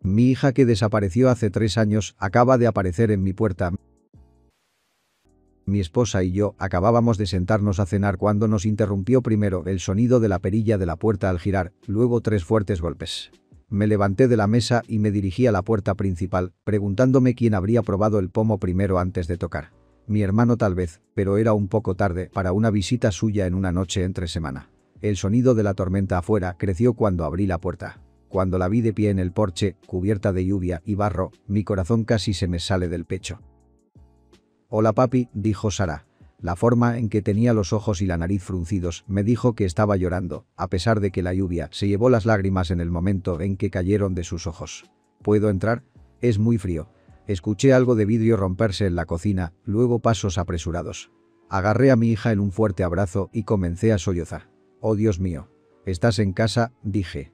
Mi hija que desapareció hace 3 años acaba de aparecer en mi puerta. Mi esposa y yo acabábamos de sentarnos a cenar cuando nos interrumpió primero el sonido de la perilla de la puerta al girar, luego 3 fuertes golpes. Me levanté de la mesa y me dirigí a la puerta principal, preguntándome quién habría probado el pomo primero antes de tocar. Mi hermano tal vez, pero era un poco tarde para una visita suya en una noche entre semana. El sonido de la tormenta afuera creció cuando abrí la puerta. Cuando la vi de pie en el porche, cubierta de lluvia y barro, mi corazón casi se me sale del pecho. «Hola papi», dijo Sara. La forma en que tenía los ojos y la nariz fruncidos me dijo que estaba llorando, a pesar de que la lluvia se llevó las lágrimas en el momento en que cayeron de sus ojos. «¿Puedo entrar? Es muy frío». Escuché algo de vidrio romperse en la cocina, luego pasos apresurados. Agarré a mi hija en un fuerte abrazo y comencé a sollozar. «Oh Dios mío. ¿Estás en casa?», dije.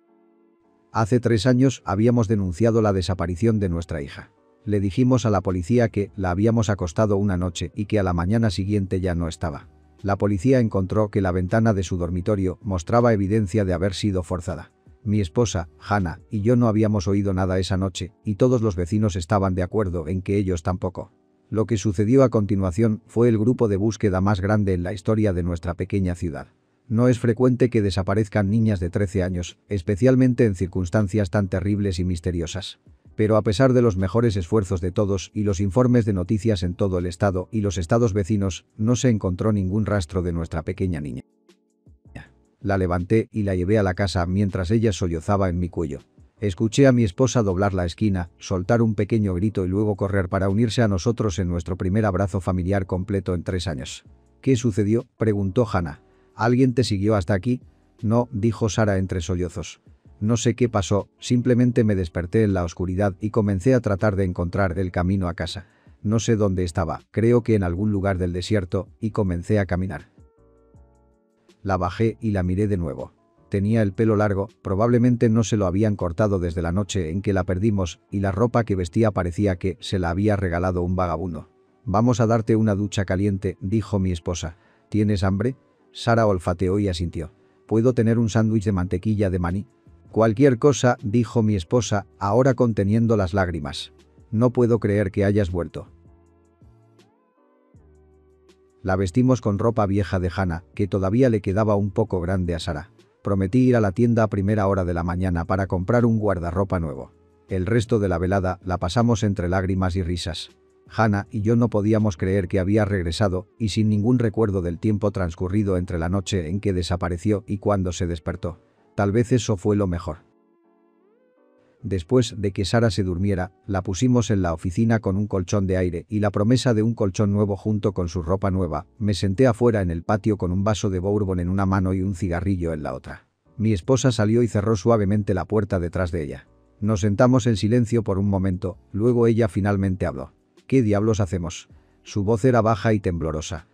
Hace 3 años habíamos denunciado la desaparición de nuestra hija. Le dijimos a la policía que la habíamos acostado una noche y que a la mañana siguiente ya no estaba. La policía encontró que la ventana de su dormitorio mostraba evidencia de haber sido forzada. Mi esposa, Hannah, y yo no habíamos oído nada esa noche, y todos los vecinos estaban de acuerdo en que ellos tampoco. Lo que sucedió a continuación fue el grupo de búsqueda más grande en la historia de nuestra pequeña ciudad. No es frecuente que desaparezcan niñas de 13 años, especialmente en circunstancias tan terribles y misteriosas. Pero a pesar de los mejores esfuerzos de todos y los informes de noticias en todo el estado y los estados vecinos, no se encontró ningún rastro de nuestra pequeña niña. La levanté y la llevé a la casa mientras ella sollozaba en mi cuello. Escuché a mi esposa doblar la esquina, soltar un pequeño grito y luego correr para unirse a nosotros en nuestro primer abrazo familiar completo en 3 años. «¿Qué sucedió?», preguntó Hannah. «¿Alguien te siguió hasta aquí?». «No», dijo Sara entre sollozos. «No sé qué pasó, simplemente me desperté en la oscuridad y comencé a tratar de encontrar el camino a casa. No sé dónde estaba, creo que en algún lugar del desierto, y comencé a caminar». La bajé y la miré de nuevo. Tenía el pelo largo, probablemente no se lo habían cortado desde la noche en que la perdimos, y la ropa que vestía parecía que se la había regalado un vagabundo. «Vamos a darte una ducha caliente», dijo mi esposa. «¿Tienes hambre?». Sara olfateó y asintió. «¿Puedo tener un sándwich de mantequilla de maní?». «Cualquier cosa», dijo mi esposa, ahora conteniendo las lágrimas. «No puedo creer que hayas vuelto». La vestimos con ropa vieja de Hannah, que todavía le quedaba un poco grande a Sara. Prometí ir a la tienda a primera hora de la mañana para comprar un guardarropa nuevo. El resto de la velada la pasamos entre lágrimas y risas. Hannah y yo no podíamos creer que había regresado y sin ningún recuerdo del tiempo transcurrido entre la noche en que desapareció y cuando se despertó. Tal vez eso fue lo mejor. Después de que Sara se durmiera, la pusimos en la oficina con un colchón de aire y la promesa de un colchón nuevo junto con su ropa nueva. Me senté afuera en el patio con un vaso de bourbon en una mano y un cigarrillo en la otra. Mi esposa salió y cerró suavemente la puerta detrás de ella. Nos sentamos en silencio por un momento, luego ella finalmente habló. «¿Qué diablos hacemos?». Su voz era baja y temblorosa.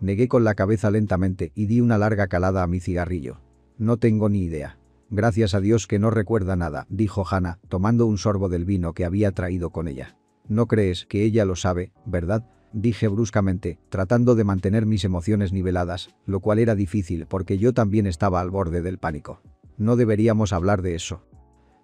Negué con la cabeza lentamente y di una larga calada a mi cigarrillo. «No tengo ni idea». «Gracias a Dios que no recuerda nada», dijo Hannah, tomando un sorbo del vino que había traído con ella. «No crees que ella lo sabe, ¿verdad?», dije bruscamente, tratando de mantener mis emociones niveladas, lo cual era difícil porque yo también estaba al borde del pánico. «No deberíamos hablar de eso».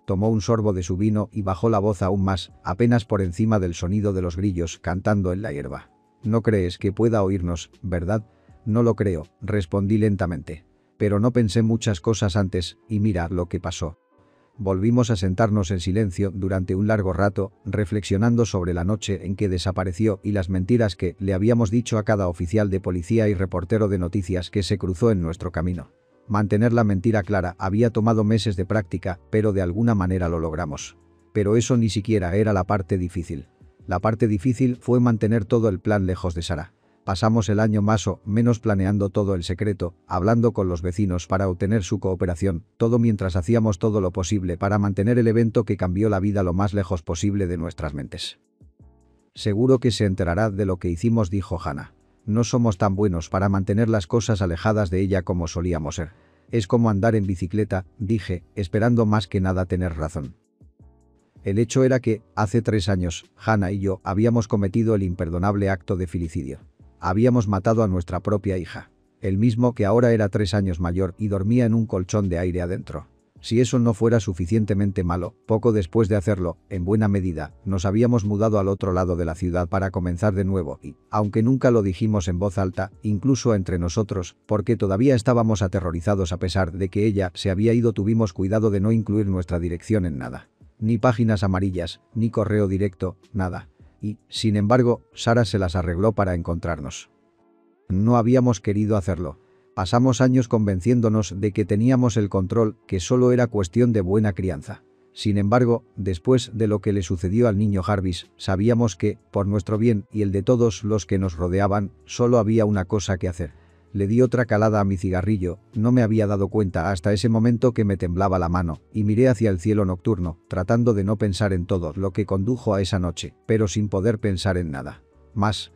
Tomó un sorbo de su vino y bajó la voz aún más, apenas por encima del sonido de los grillos cantando en la hierba. «No crees que pueda oírnos, ¿verdad?». «No lo creo», respondí lentamente. Pero no pensé muchas cosas antes, y mira lo que pasó. Volvimos a sentarnos en silencio durante un largo rato, reflexionando sobre la noche en que desapareció y las mentiras que le habíamos dicho a cada oficial de policía y reportero de noticias que se cruzó en nuestro camino. Mantener la mentira clara había tomado meses de práctica, pero de alguna manera lo logramos. Pero eso ni siquiera era la parte difícil. La parte difícil fue mantener todo el plan lejos de Sara. Pasamos el año más o menos planeando todo el secreto, hablando con los vecinos para obtener su cooperación, todo mientras hacíamos todo lo posible para mantener el evento que cambió la vida lo más lejos posible de nuestras mentes. «Seguro que se enterará de lo que hicimos», dijo Hannah. «No somos tan buenos para mantener las cosas alejadas de ella como solíamos ser. Es como andar en bicicleta», dije, esperando más que nada tener razón. El hecho era que, hace 3 años, Hannah y yo habíamos cometido el imperdonable acto de filicidio. Habíamos matado a nuestra propia hija. El mismo que ahora era 3 años mayor y dormía en un colchón de aire adentro. Si eso no fuera suficientemente malo, poco después de hacerlo, en buena medida, nos habíamos mudado al otro lado de la ciudad para comenzar de nuevo y, aunque nunca lo dijimos en voz alta, incluso entre nosotros, porque todavía estábamos aterrorizados a pesar de que ella se había ido, tuvimos cuidado de no incluir nuestra dirección en nada. Ni páginas amarillas, ni correo directo, nada. Y, sin embargo, Sara se las arregló para encontrarnos. No habíamos querido hacerlo. Pasamos años convenciéndonos de que teníamos el control, que solo era cuestión de buena crianza. Sin embargo, después de lo que le sucedió al niño Jarvis, sabíamos que, por nuestro bien y el de todos los que nos rodeaban, solo había una cosa que hacer. Le di otra calada a mi cigarrillo, no me había dado cuenta hasta ese momento que me temblaba la mano, y miré hacia el cielo nocturno, tratando de no pensar en todo lo que condujo a esa noche, pero sin poder pensar en nada más.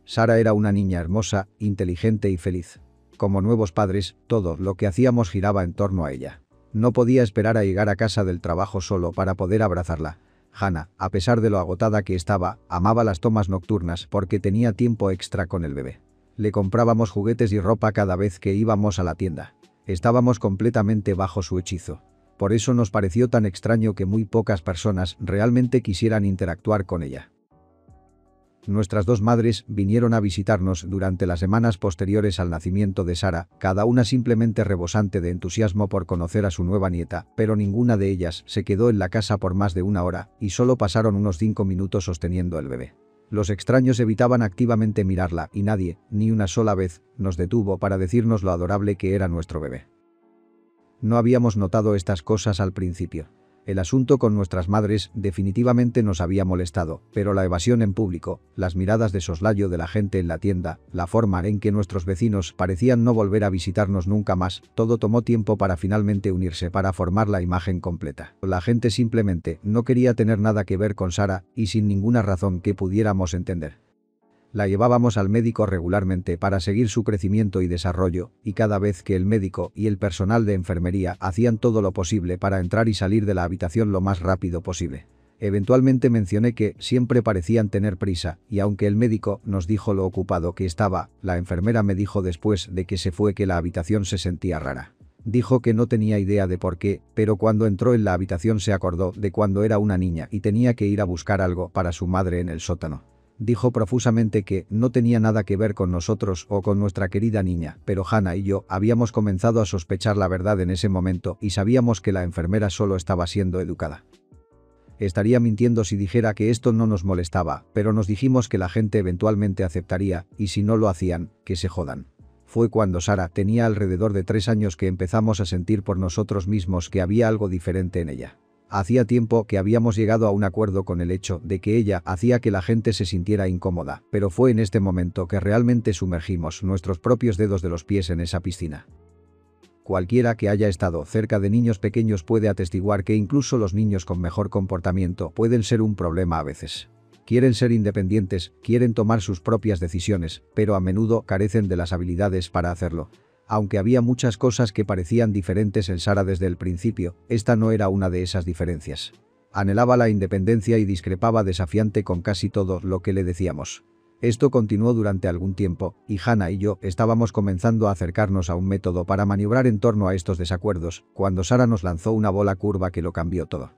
Sara era una niña hermosa, inteligente y feliz. Como nuevos padres, todo lo que hacíamos giraba en torno a ella. No podía esperar a llegar a casa del trabajo solo para poder abrazarla. Hannah, a pesar de lo agotada que estaba, amaba las tomas nocturnas porque tenía tiempo extra con el bebé. Le comprábamos juguetes y ropa cada vez que íbamos a la tienda. Estábamos completamente bajo su hechizo. Por eso nos pareció tan extraño que muy pocas personas realmente quisieran interactuar con ella. Nuestras dos madres vinieron a visitarnos durante las semanas posteriores al nacimiento de Sara, cada una simplemente rebosante de entusiasmo por conocer a su nueva nieta, pero ninguna de ellas se quedó en la casa por más de una hora, y solo pasaron unos 5 minutos sosteniendo el bebé. Los extraños evitaban activamente mirarla y nadie, ni una sola vez, nos detuvo para decirnos lo adorable que era nuestro bebé. No habíamos notado estas cosas al principio. El asunto con nuestras madres definitivamente nos había molestado, pero la evasión en público, las miradas de soslayo de la gente en la tienda, la forma en que nuestros vecinos parecían no volver a visitarnos nunca más, todo tomó tiempo para finalmente unirse para formar la imagen completa. La gente simplemente no quería tener nada que ver con Sara, y sin ninguna razón que pudiéramos entender. La llevábamos al médico regularmente para seguir su crecimiento y desarrollo, y cada vez que el médico y el personal de enfermería hacían todo lo posible para entrar y salir de la habitación lo más rápido posible. Eventualmente mencioné que siempre parecían tener prisa, y aunque el médico nos dijo lo ocupado que estaba, la enfermera me dijo después de que se fue que la habitación se sentía rara. Dijo que no tenía idea de por qué, pero cuando entró en la habitación se acordó de cuando era una niña y tenía que ir a buscar algo para su madre en el sótano. Dijo profusamente que no tenía nada que ver con nosotros o con nuestra querida niña, pero Hannah y yo habíamos comenzado a sospechar la verdad en ese momento y sabíamos que la enfermera solo estaba siendo educada. Estaría mintiendo si dijera que esto no nos molestaba, pero nos dijimos que la gente eventualmente aceptaría, y si no lo hacían, que se jodan. Fue cuando Sara tenía alrededor de 3 años que empezamos a sentir por nosotros mismos que había algo diferente en ella. Hacía tiempo que habíamos llegado a un acuerdo con el hecho de que ella hacía que la gente se sintiera incómoda, pero fue en este momento que realmente sumergimos nuestros propios dedos de los pies en esa piscina. Cualquiera que haya estado cerca de niños pequeños puede atestiguar que incluso los niños con mejor comportamiento pueden ser un problema a veces. Quieren ser independientes, quieren tomar sus propias decisiones, pero a menudo carecen de las habilidades para hacerlo. Aunque había muchas cosas que parecían diferentes en Sara desde el principio, esta no era una de esas diferencias. Anhelaba la independencia y discrepaba desafiante con casi todo lo que le decíamos. Esto continuó durante algún tiempo, y Hannah y yo estábamos comenzando a acercarnos a un método para maniobrar en torno a estos desacuerdos, cuando Sara nos lanzó una bola curva que lo cambió todo.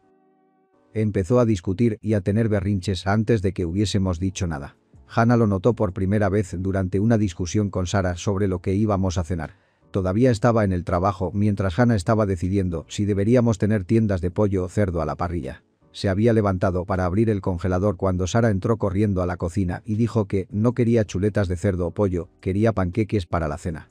Empezó a discutir y a tener berrinches antes de que hubiésemos dicho nada. Hannah lo notó por primera vez durante una discusión con Sara sobre lo que íbamos a cenar. Todavía estaba en el trabajo mientras Hannah estaba decidiendo si deberíamos tener tiendas de pollo o cerdo a la parrilla. Se había levantado para abrir el congelador cuando Sara entró corriendo a la cocina y dijo que no quería chuletas de cerdo o pollo, quería panqueques para la cena.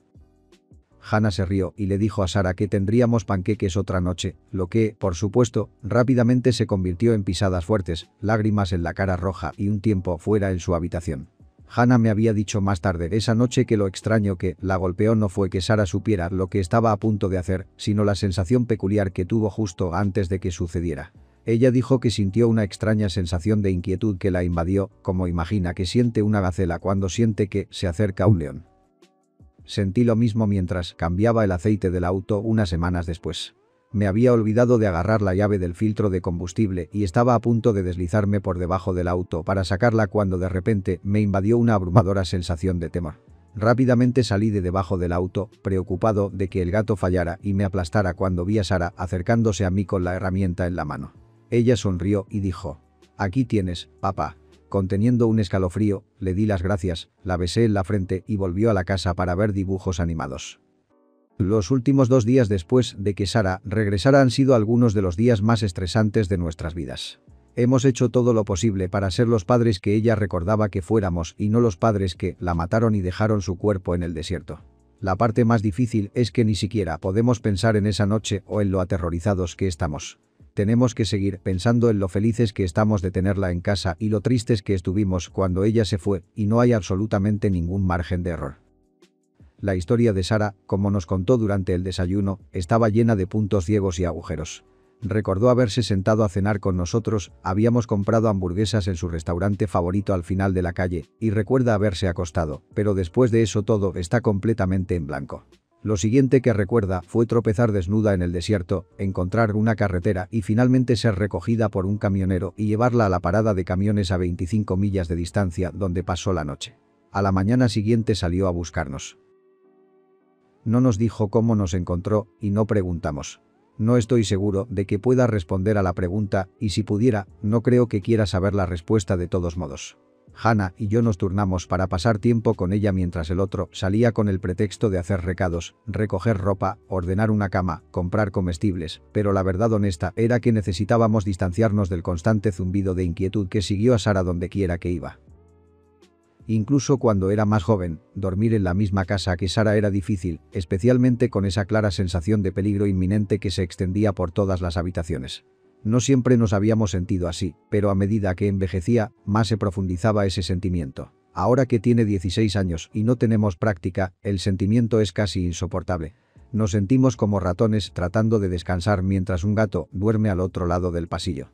Hannah se rió y le dijo a Sara que tendríamos panqueques otra noche, lo que, por supuesto, rápidamente se convirtió en pisadas fuertes, lágrimas en la cara roja y un tiempo fuera en su habitación. Hannah me había dicho más tarde esa noche que lo extraño que la golpeó no fue que Sara supiera lo que estaba a punto de hacer, sino la sensación peculiar que tuvo justo antes de que sucediera. Ella dijo que sintió una extraña sensación de inquietud que la invadió, como imagina que siente una gacela cuando siente que se acerca un león. Sentí lo mismo mientras cambiaba el aceite del auto unas semanas después. Me había olvidado de agarrar la llave del filtro de combustible y estaba a punto de deslizarme por debajo del auto para sacarla cuando de repente me invadió una abrumadora sensación de temor. Rápidamente salí de debajo del auto, preocupado de que el gato fallara y me aplastara cuando vi a Sara acercándose a mí con la herramienta en la mano. Ella sonrió y dijo: «Aquí tienes, papá». Conteniendo un escalofrío, le di las gracias, la besé en la frente y volvió a la casa para ver dibujos animados. Los últimos 2 días después de que Sara regresara han sido algunos de los días más estresantes de nuestras vidas. Hemos hecho todo lo posible para ser los padres que ella recordaba que fuéramos y no los padres que la mataron y dejaron su cuerpo en el desierto. La parte más difícil es que ni siquiera podemos pensar en esa noche o en lo aterrorizados que estamos. Tenemos que seguir pensando en lo felices que estamos de tenerla en casa y lo tristes que estuvimos cuando ella se fue, y no hay absolutamente ningún margen de error. La historia de Sara, como nos contó durante el desayuno, estaba llena de puntos ciegos y agujeros. Recordó haberse sentado a cenar con nosotros, habíamos comprado hamburguesas en su restaurante favorito al final de la calle, y recuerda haberse acostado, pero después de eso todo está completamente en blanco. Lo siguiente que recuerda fue tropezar desnuda en el desierto, encontrar una carretera y finalmente ser recogida por un camionero y llevarla a la parada de camiones a 25 millas de distancia donde pasó la noche. A la mañana siguiente salió a buscarnos. No nos dijo cómo nos encontró y no preguntamos. No estoy seguro de que pueda responder a la pregunta y si pudiera, no creo que quiera saber la respuesta de todos modos. Hannah y yo nos turnamos para pasar tiempo con ella mientras el otro salía con el pretexto de hacer recados, recoger ropa, ordenar una cama, comprar comestibles, pero la verdad honesta era que necesitábamos distanciarnos del constante zumbido de inquietud que siguió a Sara donde quiera que iba. Incluso cuando era más joven, dormir en la misma casa que Sara era difícil, especialmente con esa clara sensación de peligro inminente que se extendía por todas las habitaciones. No siempre nos habíamos sentido así, pero a medida que envejecía, más se profundizaba ese sentimiento. Ahora que tiene 16 años y no tenemos práctica, el sentimiento es casi insoportable. Nos sentimos como ratones tratando de descansar mientras un gato duerme al otro lado del pasillo.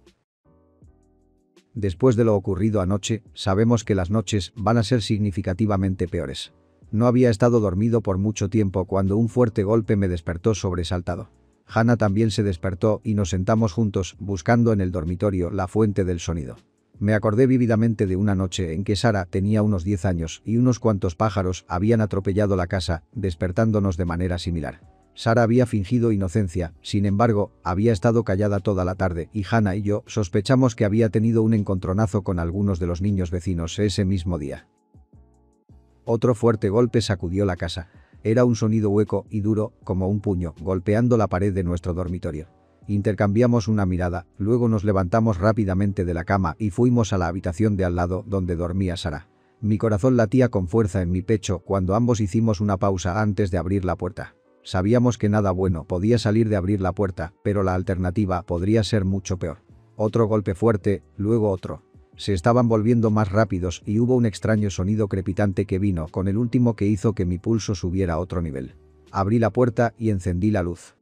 Después de lo ocurrido anoche, sabemos que las noches van a ser significativamente peores. No había estado dormido por mucho tiempo cuando un fuerte golpe me despertó sobresaltado. Hannah también se despertó y nos sentamos juntos, buscando en el dormitorio la fuente del sonido. Me acordé vívidamente de una noche en que Sara tenía unos 10 años y unos cuantos pájaros habían atropellado la casa, despertándonos de manera similar. Sara había fingido inocencia, sin embargo, había estado callada toda la tarde y Hannah y yo sospechamos que había tenido un encontronazo con algunos de los niños vecinos ese mismo día. Otro fuerte golpe sacudió la casa. Era un sonido hueco y duro, como un puño, golpeando la pared de nuestro dormitorio. Intercambiamos una mirada, luego nos levantamos rápidamente de la cama y fuimos a la habitación de al lado donde dormía Sara. Mi corazón latía con fuerza en mi pecho cuando ambos hicimos una pausa antes de abrir la puerta. Sabíamos que nada bueno podía salir de abrir la puerta, pero la alternativa podría ser mucho peor. Otro golpe fuerte, luego otro. Se estaban volviendo más rápidos y hubo un extraño sonido crepitante que vino con el último que hizo que mi pulso subiera a otro nivel. Abrí la puerta y encendí la luz.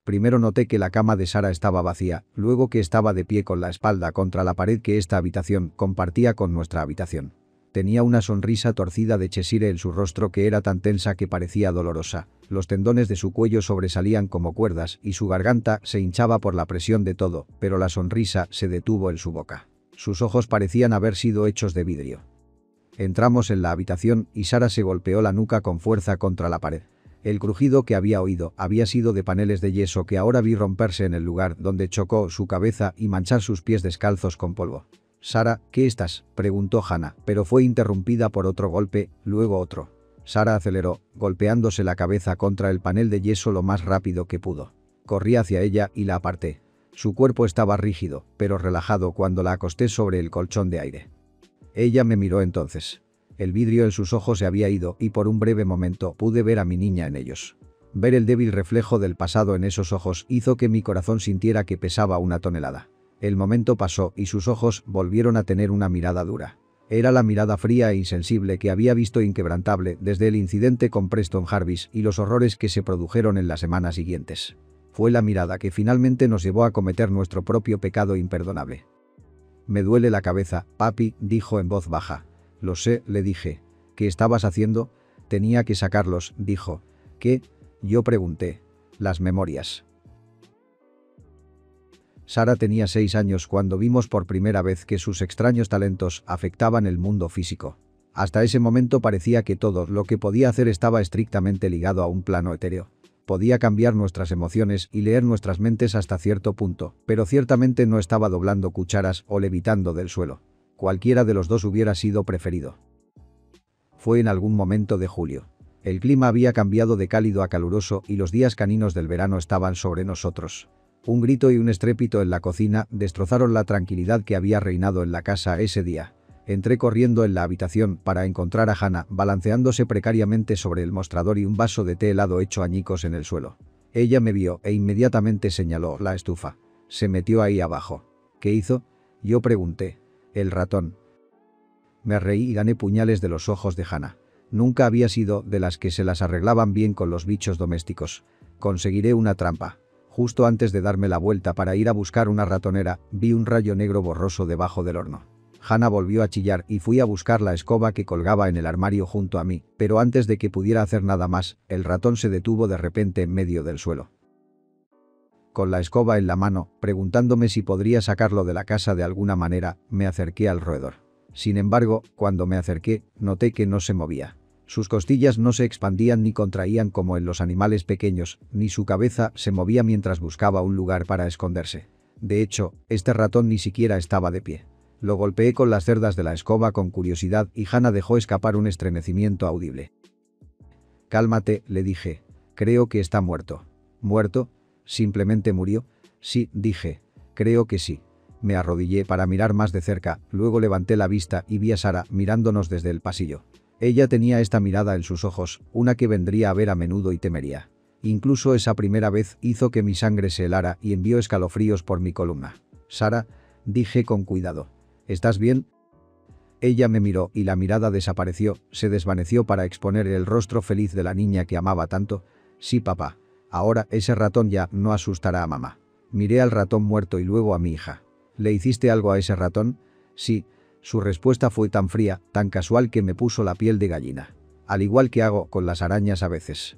Primero noté que la cama de Sara estaba vacía, luego que estaba de pie con la espalda contra la pared que esta habitación compartía con nuestra habitación. Tenía una sonrisa torcida de Cheshire en su rostro que era tan tensa que parecía dolorosa. Los tendones de su cuello sobresalían como cuerdas y su garganta se hinchaba por la presión de todo, pero la sonrisa se detuvo en su boca. Sus ojos parecían haber sido hechos de vidrio. Entramos en la habitación y Sara se golpeó la nuca con fuerza contra la pared. El crujido que había oído había sido de paneles de yeso que ahora vi romperse en el lugar donde chocó su cabeza y manchar sus pies descalzos con polvo. «Sara, ¿qué estás?», preguntó Hannah, pero fue interrumpida por otro golpe, luego otro. Sara aceleró, golpeándose la cabeza contra el panel de yeso lo más rápido que pudo. Corrí hacia ella y la aparté. Su cuerpo estaba rígido, pero relajado cuando la acosté sobre el colchón de aire. Ella me miró entonces. El vidrio en sus ojos se había ido y por un breve momento pude ver a mi niña en ellos. Ver el débil reflejo del pasado en esos ojos hizo que mi corazón sintiera que pesaba una tonelada. El momento pasó y sus ojos volvieron a tener una mirada dura. Era la mirada fría e insensible que había visto inquebrantable desde el incidente con Preston Jarvis y los horrores que se produjeron en las semanas siguientes. Fue la mirada que finalmente nos llevó a cometer nuestro propio pecado imperdonable. «Me duele la cabeza, papi», dijo en voz baja. «Lo sé», le dije. «¿Qué estabas haciendo?» «Tenía que sacarlos», dijo. «¿Qué?», yo pregunté. «Las memorias». Sara tenía 6 años cuando vimos por primera vez que sus extraños talentos afectaban el mundo físico. Hasta ese momento parecía que todo lo que podía hacer estaba estrictamente ligado a un plano etéreo. Podía cambiar nuestras emociones y leer nuestras mentes hasta cierto punto, pero ciertamente no estaba doblando cucharas o levitando del suelo. Cualquiera de los dos hubiera sido preferido. Fue en algún momento de julio. El clima había cambiado de cálido a caluroso y los días caninos del verano estaban sobre nosotros. Un grito y un estrépito en la cocina destrozaron la tranquilidad que había reinado en la casa ese día. Entré corriendo en la habitación para encontrar a Hannah balanceándose precariamente sobre el mostrador y un vaso de té helado hecho añicos en el suelo. Ella me vio e inmediatamente señaló la estufa. Se metió ahí abajo. ¿Qué hizo? Yo pregunté. El ratón. Me reí y gané puñales de los ojos de Hannah. Nunca había sido de las que se las arreglaban bien con los bichos domésticos. Conseguiré una trampa. Justo antes de darme la vuelta para ir a buscar una ratonera, vi un rayo negro borroso debajo del horno. Hannah volvió a chillar y fui a buscar la escoba que colgaba en el armario junto a mí, pero antes de que pudiera hacer nada más, el ratón se detuvo de repente en medio del suelo. Con la escoba en la mano, preguntándome si podría sacarlo de la casa de alguna manera, me acerqué al roedor. Sin embargo, cuando me acerqué, noté que no se movía. Sus costillas no se expandían ni contraían como en los animales pequeños, ni su cabeza se movía mientras buscaba un lugar para esconderse. De hecho, este ratón ni siquiera estaba de pie. Lo golpeé con las cerdas de la escoba con curiosidad y Hannah dejó escapar un estremecimiento audible. «Cálmate», le dije. «Creo que está muerto». «¿Muerto? ¿Simplemente murió?» «Sí», dije. «Creo que sí». Me arrodillé para mirar más de cerca, luego levanté la vista y vi a Sarah mirándonos desde el pasillo. Ella tenía esta mirada en sus ojos, una que vendría a ver a menudo y temería. Incluso esa primera vez hizo que mi sangre se helara y envió escalofríos por mi columna. «Sarah», dije con cuidado. «¿Estás bien?» Ella me miró y la mirada desapareció, se desvaneció para exponer el rostro feliz de la niña que amaba tanto. «Sí, papá. Ahora ese ratón ya no asustará a mamá». Miré al ratón muerto y luego a mi hija. «¿Le hiciste algo a ese ratón?» «Sí». Su respuesta fue tan fría, tan casual que me puso la piel de gallina. Al igual que hago con las arañas a veces.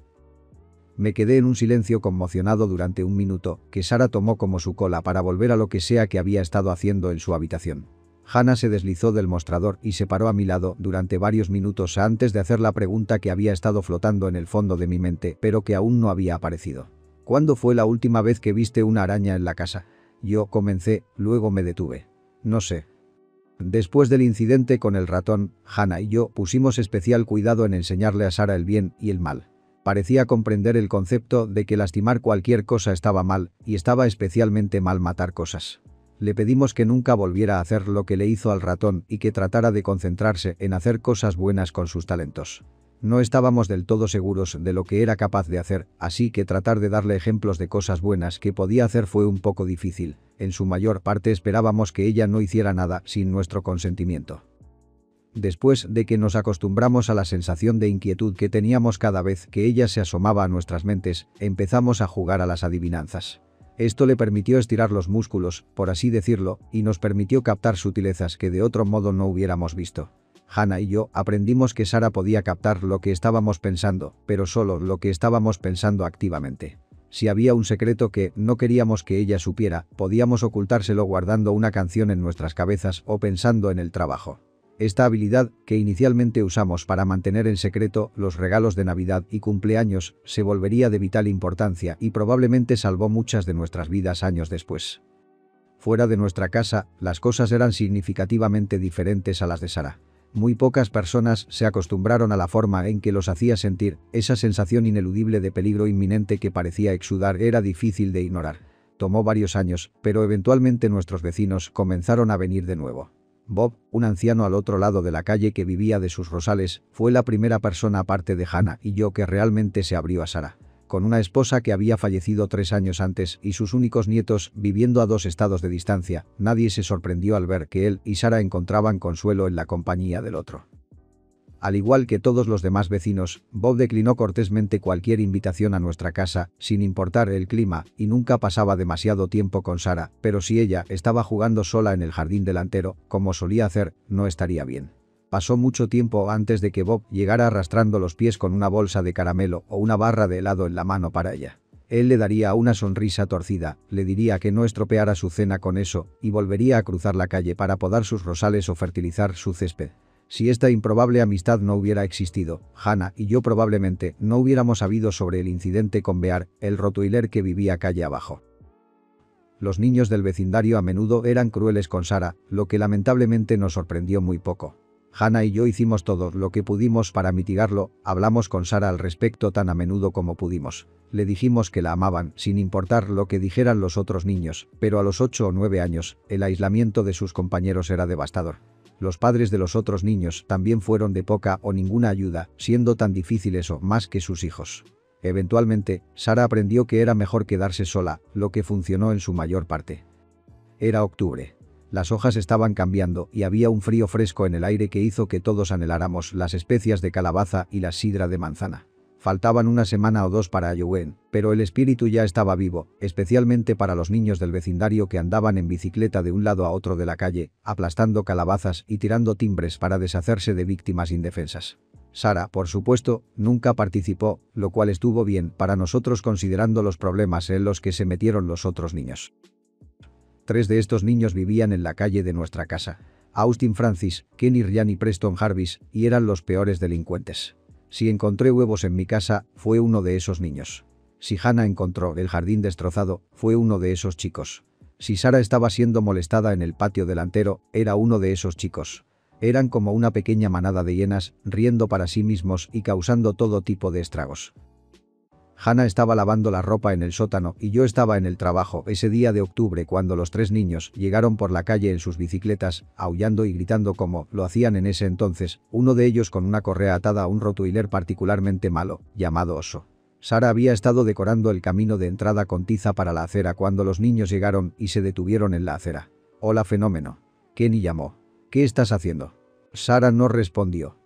Me quedé en un silencio conmocionado durante un minuto, que Sarah tomó como su cola para volver a lo que sea que había estado haciendo en su habitación. Hannah se deslizó del mostrador y se paró a mi lado durante varios minutos antes de hacer la pregunta que había estado flotando en el fondo de mi mente, pero que aún no había aparecido. «¿Cuándo fue la última vez que viste una araña en la casa?» Yo comencé, luego me detuve. «No sé». Después del incidente con el ratón, Hannah y yo pusimos especial cuidado en enseñarle a Sarah el bien y el mal. Parecía comprender el concepto de que lastimar cualquier cosa estaba mal, y estaba especialmente mal matar cosas. Le pedimos que nunca volviera a hacer lo que le hizo al ratón y que tratara de concentrarse en hacer cosas buenas con sus talentos. No estábamos del todo seguros de lo que era capaz de hacer, así que tratar de darle ejemplos de cosas buenas que podía hacer fue un poco difícil. En su mayor parte esperábamos que ella no hiciera nada sin nuestro consentimiento. Después de que nos acostumbramos a la sensación de inquietud que teníamos cada vez que ella se asomaba a nuestras mentes, empezamos a jugar a las adivinanzas. Esto le permitió estirar los músculos, por así decirlo, y nos permitió captar sutilezas que de otro modo no hubiéramos visto. Hannah y yo aprendimos que Sarah podía captar lo que estábamos pensando, pero solo lo que estábamos pensando activamente. Si había un secreto que no queríamos que ella supiera, podíamos ocultárselo guardando una canción en nuestras cabezas o pensando en el trabajo. Esta habilidad, que inicialmente usamos para mantener en secreto los regalos de Navidad y cumpleaños, se volvería de vital importancia y probablemente salvó muchas de nuestras vidas años después. Fuera de nuestra casa, las cosas eran significativamente diferentes a las de Sarah. Muy pocas personas se acostumbraron a la forma en que los hacía sentir, esa sensación ineludible de peligro inminente que parecía exudar era difícil de ignorar. Tomó varios años, pero eventualmente nuestros vecinos comenzaron a venir de nuevo. Bob, un anciano al otro lado de la calle que vivía de sus rosales, fue la primera persona aparte de Hannah y yo que realmente se abrió a Sarah. Con una esposa que había fallecido 3 años antes y sus únicos nietos viviendo a 2 estados de distancia, nadie se sorprendió al ver que él y Sarah encontraban consuelo en la compañía del otro. Al igual que todos los demás vecinos, Bob declinó cortésmente cualquier invitación a nuestra casa, sin importar el clima, y nunca pasaba demasiado tiempo con Sarah, pero si ella estaba jugando sola en el jardín delantero, como solía hacer, no estaría bien. Pasó mucho tiempo antes de que Bob llegara arrastrando los pies con una bolsa de caramelo o una barra de helado en la mano para ella. Él le daría una sonrisa torcida, le diría que no estropeara su cena con eso, y volvería a cruzar la calle para podar sus rosales o fertilizar su césped. Si esta improbable amistad no hubiera existido, Hannah y yo probablemente no hubiéramos sabido sobre el incidente con Bear, el rottweiler que vivía calle abajo. Los niños del vecindario a menudo eran crueles con Sarah, lo que lamentablemente nos sorprendió muy poco. Hannah y yo hicimos todo lo que pudimos para mitigarlo, hablamos con Sarah al respecto tan a menudo como pudimos. Le dijimos que la amaban, sin importar lo que dijeran los otros niños, pero a los 8 o 9 años, el aislamiento de sus compañeros era devastador. Los padres de los otros niños también fueron de poca o ninguna ayuda, siendo tan difíciles o más que sus hijos. Eventualmente, Sarah aprendió que era mejor quedarse sola, lo que funcionó en su mayor parte. Era octubre. Las hojas estaban cambiando y había un frío fresco en el aire que hizo que todos anheláramos las especias de calabaza y la sidra de manzana. Faltaban una semana o dos para Halloween, pero el espíritu ya estaba vivo, especialmente para los niños del vecindario que andaban en bicicleta de un lado a otro de la calle, aplastando calabazas y tirando timbres para deshacerse de víctimas indefensas. Sarah, por supuesto, nunca participó, lo cual estuvo bien para nosotros considerando los problemas en los que se metieron los otros niños. 3 de estos niños vivían en la calle de nuestra casa. Austin Francis, Kenny Ryan y Preston Jarvis, y eran los peores delincuentes. Si encontré huevos en mi casa, fue uno de esos niños. Si Hannah encontró el jardín destrozado, fue uno de esos chicos. Si Sarah estaba siendo molestada en el patio delantero, era uno de esos chicos. Eran como una pequeña manada de hienas, riendo para sí mismos y causando todo tipo de estragos. Hannah estaba lavando la ropa en el sótano y yo estaba en el trabajo ese día de octubre cuando los 3 niños llegaron por la calle en sus bicicletas, aullando y gritando como lo hacían en ese entonces, uno de ellos con una correa atada a un rottweiler particularmente malo, llamado Oso. Sarah había estado decorando el camino de entrada con tiza para la acera cuando los niños llegaron y se detuvieron en la acera. «Hola fenómeno». Kenny llamó. «¿Qué estás haciendo?» Sarah no respondió.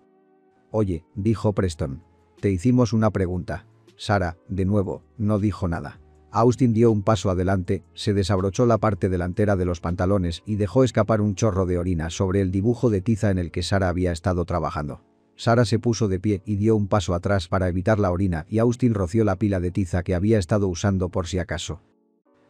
«Oye», dijo Preston. «Te hicimos una pregunta». Sarah, de nuevo, no dijo nada. Austin dio un paso adelante, se desabrochó la parte delantera de los pantalones y dejó escapar un chorro de orina sobre el dibujo de tiza en el que Sarah había estado trabajando. Sarah se puso de pie y dio un paso atrás para evitar la orina y Austin roció la pila de tiza que había estado usando por si acaso.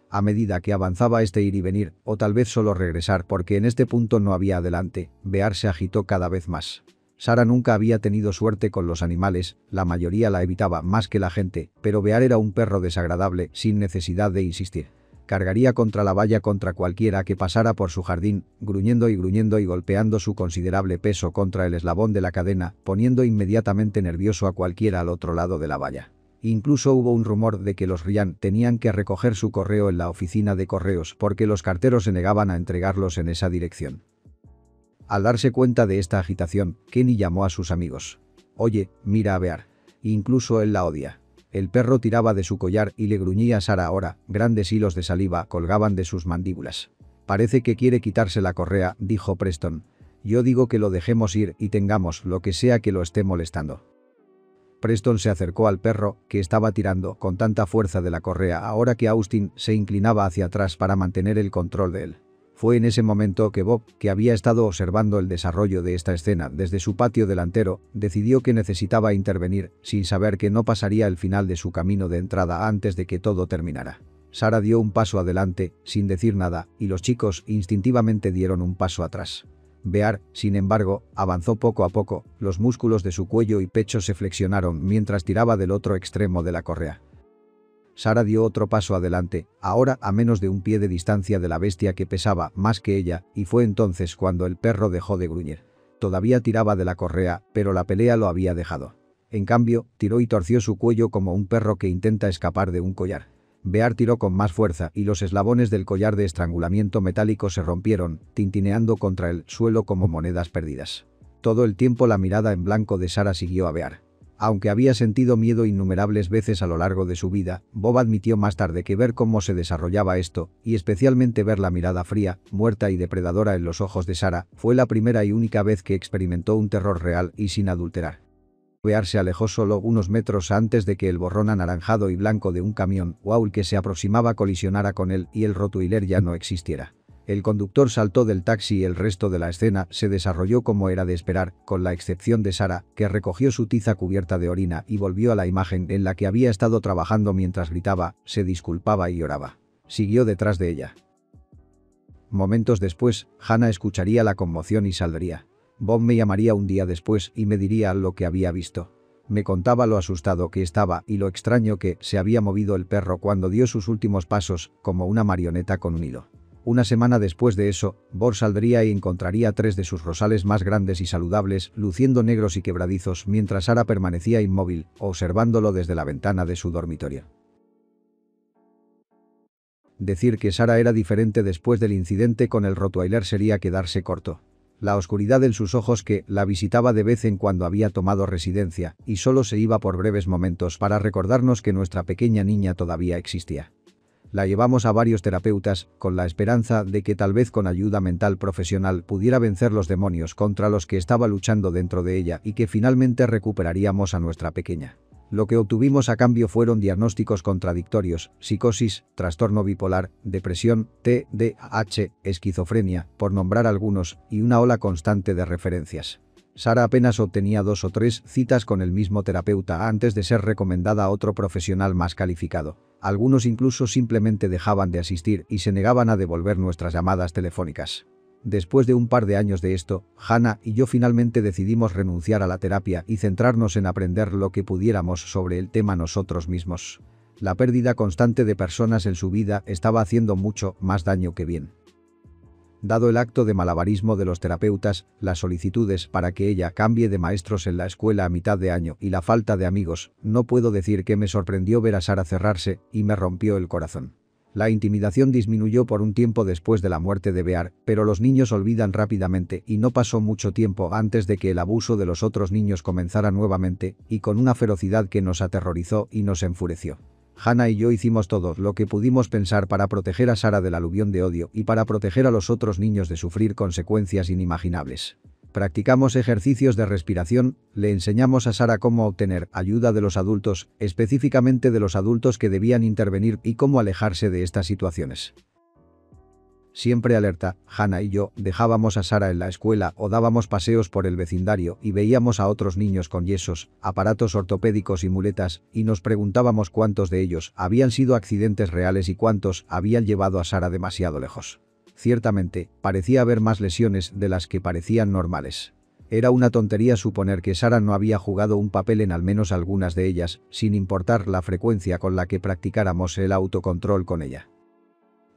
A medida que avanzaba este ir y venir, o tal vez solo regresar porque en este punto no había adelante, Bear se agitó cada vez más. Sarah nunca había tenido suerte con los animales, la mayoría la evitaba más que la gente, pero Bear era un perro desagradable sin necesidad de insistir. Cargaría contra la valla contra cualquiera que pasara por su jardín, gruñendo y golpeando su considerable peso contra el eslabón de la cadena, poniendo inmediatamente nervioso a cualquiera al otro lado de la valla. Incluso hubo un rumor de que los Ryan tenían que recoger su correo en la oficina de correos porque los carteros se negaban a entregarlos en esa dirección. Al darse cuenta de esta agitación, Kenny llamó a sus amigos. «Oye, mira a Bear. Incluso él la odia». El perro tiraba de su collar y le gruñía a Sarah ahora, grandes hilos de saliva colgaban de sus mandíbulas. «Parece que quiere quitarse la correa», dijo Preston. «Yo digo que lo dejemos ir y tengamos lo que sea que lo esté molestando». Preston se acercó al perro, que estaba tirando con tanta fuerza de la correa ahora que Austin se inclinaba hacia atrás para mantener el control de él. Fue en ese momento que Bob, que había estado observando el desarrollo de esta escena desde su patio delantero, decidió que necesitaba intervenir, sin saber que no pasaría el final de su camino de entrada antes de que todo terminara. Sarah dio un paso adelante, sin decir nada, y los chicos instintivamente dieron un paso atrás. Bear, sin embargo, avanzó poco a poco, los músculos de su cuello y pecho se flexionaron mientras tiraba del otro extremo de la correa. Sarah dio otro paso adelante, ahora a menos de un pie de distancia de la bestia que pesaba más que ella, y fue entonces cuando el perro dejó de gruñir. Todavía tiraba de la correa, pero la pelea lo había dejado. En cambio, tiró y torció su cuello como un perro que intenta escapar de un collar. Bear tiró con más fuerza y los eslabones del collar de estrangulamiento metálico se rompieron, tintineando contra el suelo como monedas perdidas. Todo el tiempo la mirada en blanco de Sarah siguió a Bear. Aunque había sentido miedo innumerables veces a lo largo de su vida, Bob admitió más tarde que ver cómo se desarrollaba esto, y especialmente ver la mirada fría, muerta y depredadora en los ojos de Sarah, fue la primera y única vez que experimentó un terror real y sin adulterar. Bear se alejó solo unos metros antes de que el borrón anaranjado y blanco de un camión Waul que se aproximaba colisionara con él y el rottweiler ya no existiera. El conductor saltó del taxi y el resto de la escena se desarrolló como era de esperar, con la excepción de Sarah, que recogió su tiza cubierta de orina y volvió a la imagen en la que había estado trabajando mientras gritaba, se disculpaba y lloraba. Siguió detrás de ella. Momentos después, Hannah escucharía la conmoción y saldría. Bob me llamaría un día después y me diría lo que había visto. Me contaba lo asustado que estaba y lo extraño que se había movido el perro cuando dio sus últimos pasos, como una marioneta con un hilo. Una semana después de eso, Bob saldría y encontraría 3 de sus rosales más grandes y saludables, luciendo negros y quebradizos mientras Sara permanecía inmóvil, observándolo desde la ventana de su dormitorio. Decir que Sara era diferente después del incidente con el Rottweiler sería quedarse corto. La oscuridad en sus ojos que la visitaba de vez en cuando había tomado residencia y solo se iba por breves momentos para recordarnos que nuestra pequeña niña todavía existía. La llevamos a varios terapeutas con la esperanza de que tal vez con ayuda mental profesional pudiera vencer los demonios contra los que estaba luchando dentro de ella y que finalmente recuperaríamos a nuestra pequeña. Lo que obtuvimos a cambio fueron diagnósticos contradictorios, psicosis, trastorno bipolar, depresión, TDAH, esquizofrenia, por nombrar algunos, y una ola constante de referencias. Sara apenas obtenía 2 o 3 citas con el mismo terapeuta antes de ser recomendada a otro profesional más calificado. Algunos incluso simplemente dejaban de asistir y se negaban a devolver nuestras llamadas telefónicas. Después de un par de años de esto, Hannah y yo finalmente decidimos renunciar a la terapia y centrarnos en aprender lo que pudiéramos sobre el tema nosotros mismos. La pérdida constante de personas en su vida estaba haciendo mucho más daño que bien. Dado el acto de malabarismo de los terapeutas, las solicitudes para que ella cambie de maestros en la escuela a mitad de año y la falta de amigos, no puedo decir que me sorprendió ver a Sara cerrarse y me rompió el corazón. La intimidación disminuyó por un tiempo después de la muerte de Bear, pero los niños olvidan rápidamente y no pasó mucho tiempo antes de que el abuso de los otros niños comenzara nuevamente y con una ferocidad que nos aterrorizó y nos enfureció. Hannah y yo hicimos todo lo que pudimos pensar para proteger a Sara del aluvión de odio y para proteger a los otros niños de sufrir consecuencias inimaginables. Practicamos ejercicios de respiración, le enseñamos a Sara cómo obtener ayuda de los adultos, específicamente de los adultos que debían intervenir y cómo alejarse de estas situaciones. Siempre alerta, Hannah y yo dejábamos a Sara en la escuela o dábamos paseos por el vecindario y veíamos a otros niños con yesos, aparatos ortopédicos y muletas, y nos preguntábamos cuántos de ellos habían sido accidentes reales y cuántos habían llevado a Sara demasiado lejos. Ciertamente, parecía haber más lesiones de las que parecían normales. Era una tontería suponer que Sara no había jugado un papel en al menos algunas de ellas, sin importar la frecuencia con la que practicáramos el autocontrol con ella.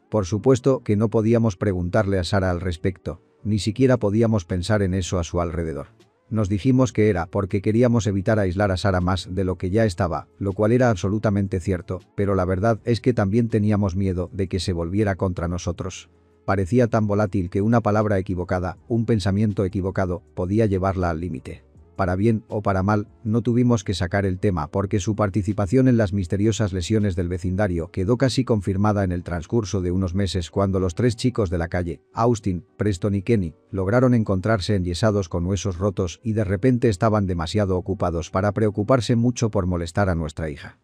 Por supuesto que no podíamos preguntarle a Sara al respecto, ni siquiera podíamos pensar en eso a su alrededor. Nos dijimos que era porque queríamos evitar aislar a Sara más de lo que ya estaba, lo cual era absolutamente cierto, pero la verdad es que también teníamos miedo de que se volviera contra nosotros. Parecía tan volátil que una palabra equivocada, un pensamiento equivocado, podía llevarla al límite. Para bien o para mal, no tuvimos que sacar el tema porque su participación en las misteriosas lesiones del vecindario quedó casi confirmada en el transcurso de unos meses cuando los 3 chicos de la calle, Austin, Preston y Kenny, lograron encontrarse enyesados con huesos rotos y de repente estaban demasiado ocupados para preocuparse mucho por molestar a nuestra hija.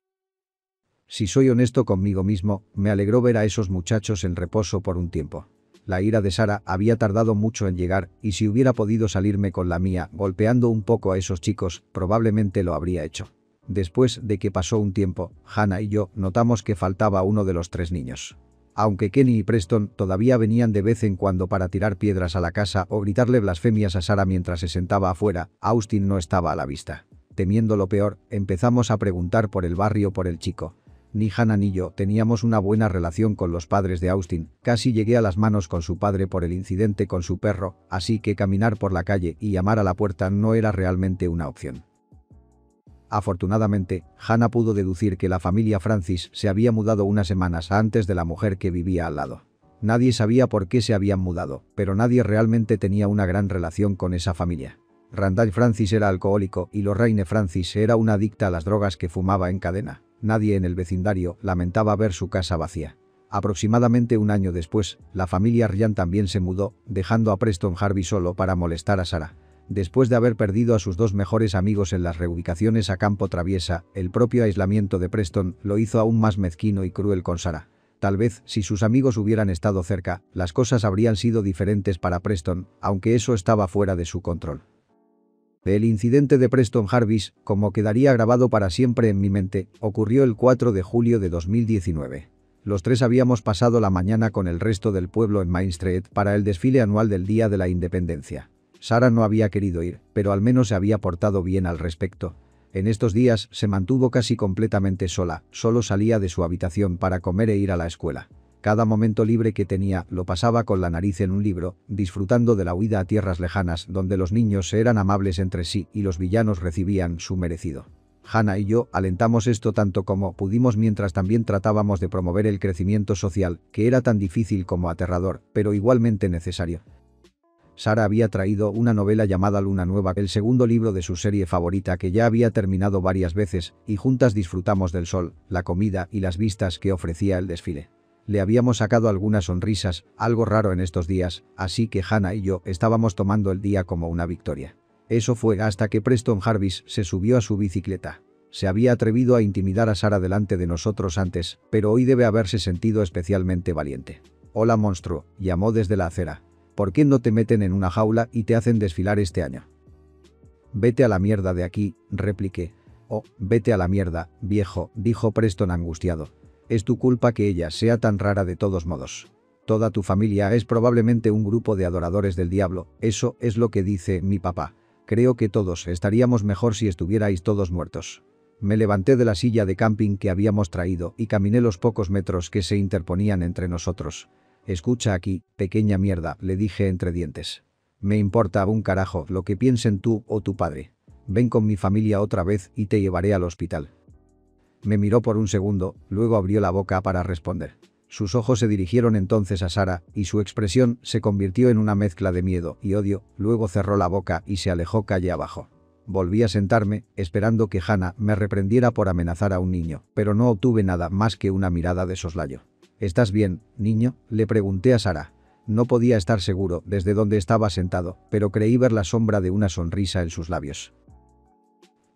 Si soy honesto conmigo mismo, me alegró ver a esos muchachos en reposo por un tiempo. La ira de Sara había tardado mucho en llegar y si hubiera podido salirme con la mía golpeando un poco a esos chicos, probablemente lo habría hecho. Después de que pasó un tiempo, Hannah y yo notamos que faltaba uno de los 3 niños. Aunque Kenny y Preston todavía venían de vez en cuando para tirar piedras a la casa o gritarle blasfemias a Sara mientras se sentaba afuera, Austin no estaba a la vista. Temiendo lo peor, empezamos a preguntar por el barrio por el chico. Ni Hannah ni yo teníamos una buena relación con los padres de Austin, casi llegué a las manos con su padre por el incidente con su perro, así que caminar por la calle y llamar a la puerta no era realmente una opción. Afortunadamente, Hannah pudo deducir que la familia Francis se había mudado unas semanas antes de la mujer que vivía al lado. Nadie sabía por qué se habían mudado, pero nadie realmente tenía una gran relación con esa familia. Randall Francis era alcohólico y Lorraine Francis era una adicta a las drogas que fumaba en cadena. Nadie en el vecindario lamentaba ver su casa vacía. Aproximadamente un año después, la familia Ryan también se mudó, dejando a Preston Harvey solo para molestar a Sara. Después de haber perdido a sus 2 mejores amigos en las reubicaciones a campo traviesa, el propio aislamiento de Preston lo hizo aún más mezquino y cruel con Sara. Tal vez, si sus amigos hubieran estado cerca, las cosas habrían sido diferentes para Preston, aunque eso estaba fuera de su control. El incidente de Preston Jarvis, como quedaría grabado para siempre en mi mente, ocurrió el 4 de julio de 2019. Los 3 habíamos pasado la mañana con el resto del pueblo en Main Street para el desfile anual del Día de la Independencia. Sara no había querido ir, pero al menos se había portado bien al respecto. En estos días se mantuvo casi completamente sola, solo salía de su habitación para comer e ir a la escuela. Cada momento libre que tenía lo pasaba con la nariz en un libro, disfrutando de la huida a tierras lejanas donde los niños eran amables entre sí y los villanos recibían su merecido. Hannah y yo alentamos esto tanto como pudimos mientras también tratábamos de promover el crecimiento social, que era tan difícil como aterrador, pero igualmente necesario. Sara había traído una novela llamada Luna Nueva, el segundo libro de su serie favorita que ya había terminado varias veces, y juntas disfrutamos del sol, la comida y las vistas que ofrecía el desfile. Le habíamos sacado algunas sonrisas, algo raro en estos días, así que Hannah y yo estábamos tomando el día como una victoria. Eso fue hasta que Preston Jarvis se subió a su bicicleta. Se había atrevido a intimidar a Sara delante de nosotros antes, pero hoy debe haberse sentido especialmente valiente. «Hola monstruo», llamó desde la acera. «¿Por qué no te meten en una jaula y te hacen desfilar este año?» «Vete a la mierda de aquí», repliqué. «Oh, vete a la mierda, viejo», dijo Preston angustiado. «Es tu culpa que ella sea tan rara de todos modos. Toda tu familia es probablemente un grupo de adoradores del diablo, eso es lo que dice mi papá. Creo que todos estaríamos mejor si estuvierais todos muertos». Me levanté de la silla de camping que habíamos traído y caminé los pocos metros que se interponían entre nosotros. «Escucha aquí, pequeña mierda», le dije entre dientes. «Me importa un carajo lo que piensen tú o tu padre. Ven con mi familia otra vez y te llevaré al hospital». Me miró por un segundo, luego abrió la boca para responder. Sus ojos se dirigieron entonces a Sara, y su expresión se convirtió en una mezcla de miedo y odio, luego cerró la boca y se alejó calle abajo. Volví a sentarme, esperando que Hannah me reprendiera por amenazar a un niño, pero no obtuve nada más que una mirada de soslayo. «¿Estás bien, niño?», le pregunté a Sara. No podía estar seguro desde donde estaba sentado, pero creí ver la sombra de una sonrisa en sus labios.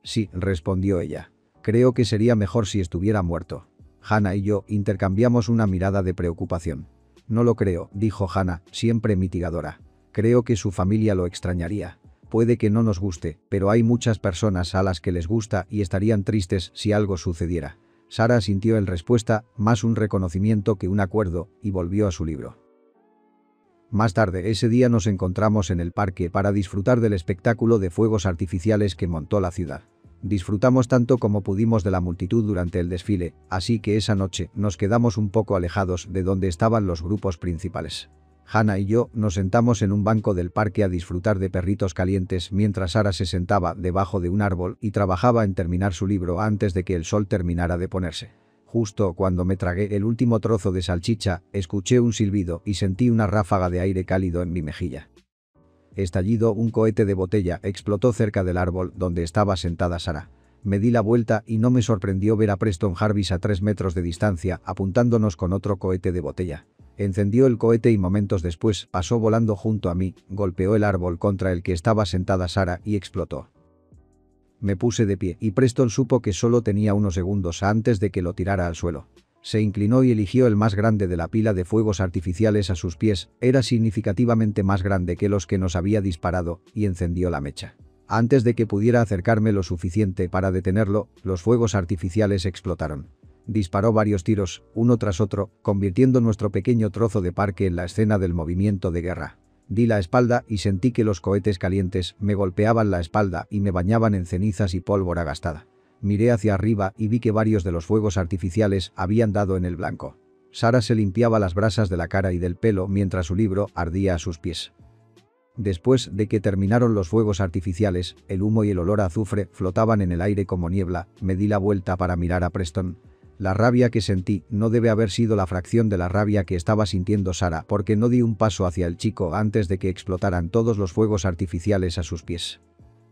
«Sí», respondió ella. «Creo que sería mejor si estuviera muerto». Hannah y yo intercambiamos una mirada de preocupación. «No lo creo», dijo Hannah, siempre mitigadora. «Creo que su familia lo extrañaría. Puede que no nos guste, pero hay muchas personas a las que les gusta y estarían tristes si algo sucediera». Sara sintió en respuesta, más un reconocimiento que un acuerdo, y volvió a su libro. Más tarde ese día nos encontramos en el parque para disfrutar del espectáculo de fuegos artificiales que montó la ciudad. Disfrutamos tanto como pudimos de la multitud durante el desfile, así que esa noche nos quedamos un poco alejados de donde estaban los grupos principales. Hannah y yo nos sentamos en un banco del parque a disfrutar de perritos calientes mientras Sara se sentaba debajo de un árbol y trabajaba en terminar su libro antes de que el sol terminara de ponerse. Justo cuando me tragué el último trozo de salchicha, escuché un silbido y sentí una ráfaga de aire cálido en mi mejilla. Estallido, un cohete de botella explotó cerca del árbol donde estaba sentada Sara. Me di la vuelta y no me sorprendió ver a Preston Jarvis a 3 metros de distancia apuntándonos con otro cohete de botella. Encendió el cohete y momentos después pasó volando junto a mí, golpeó el árbol contra el que estaba sentada Sara y explotó. Me puse de pie y Preston supo que solo tenía unos segundos antes de que lo tirara al suelo. Se inclinó y eligió el más grande de la pila de fuegos artificiales a sus pies, era significativamente más grande que los que nos había disparado, y encendió la mecha. Antes de que pudiera acercarme lo suficiente para detenerlo, los fuegos artificiales explotaron. Disparó varios tiros, uno tras otro, convirtiendo nuestro pequeño trozo de parque en la escena del movimiento de guerra. Di la espalda y sentí que los cohetes calientes me golpeaban la espalda y me bañaban en cenizas y pólvora gastada. Miré hacia arriba y vi que varios de los fuegos artificiales habían dado en el blanco. Sara se limpiaba las brasas de la cara y del pelo mientras su libro ardía a sus pies. Después de que terminaron los fuegos artificiales, el humo y el olor a azufre flotaban en el aire como niebla, me di la vuelta para mirar a Preston. La rabia que sentí no debe haber sido la fracción de la rabia que estaba sintiendo Sara porque no di un paso hacia el chico antes de que explotaran todos los fuegos artificiales a sus pies.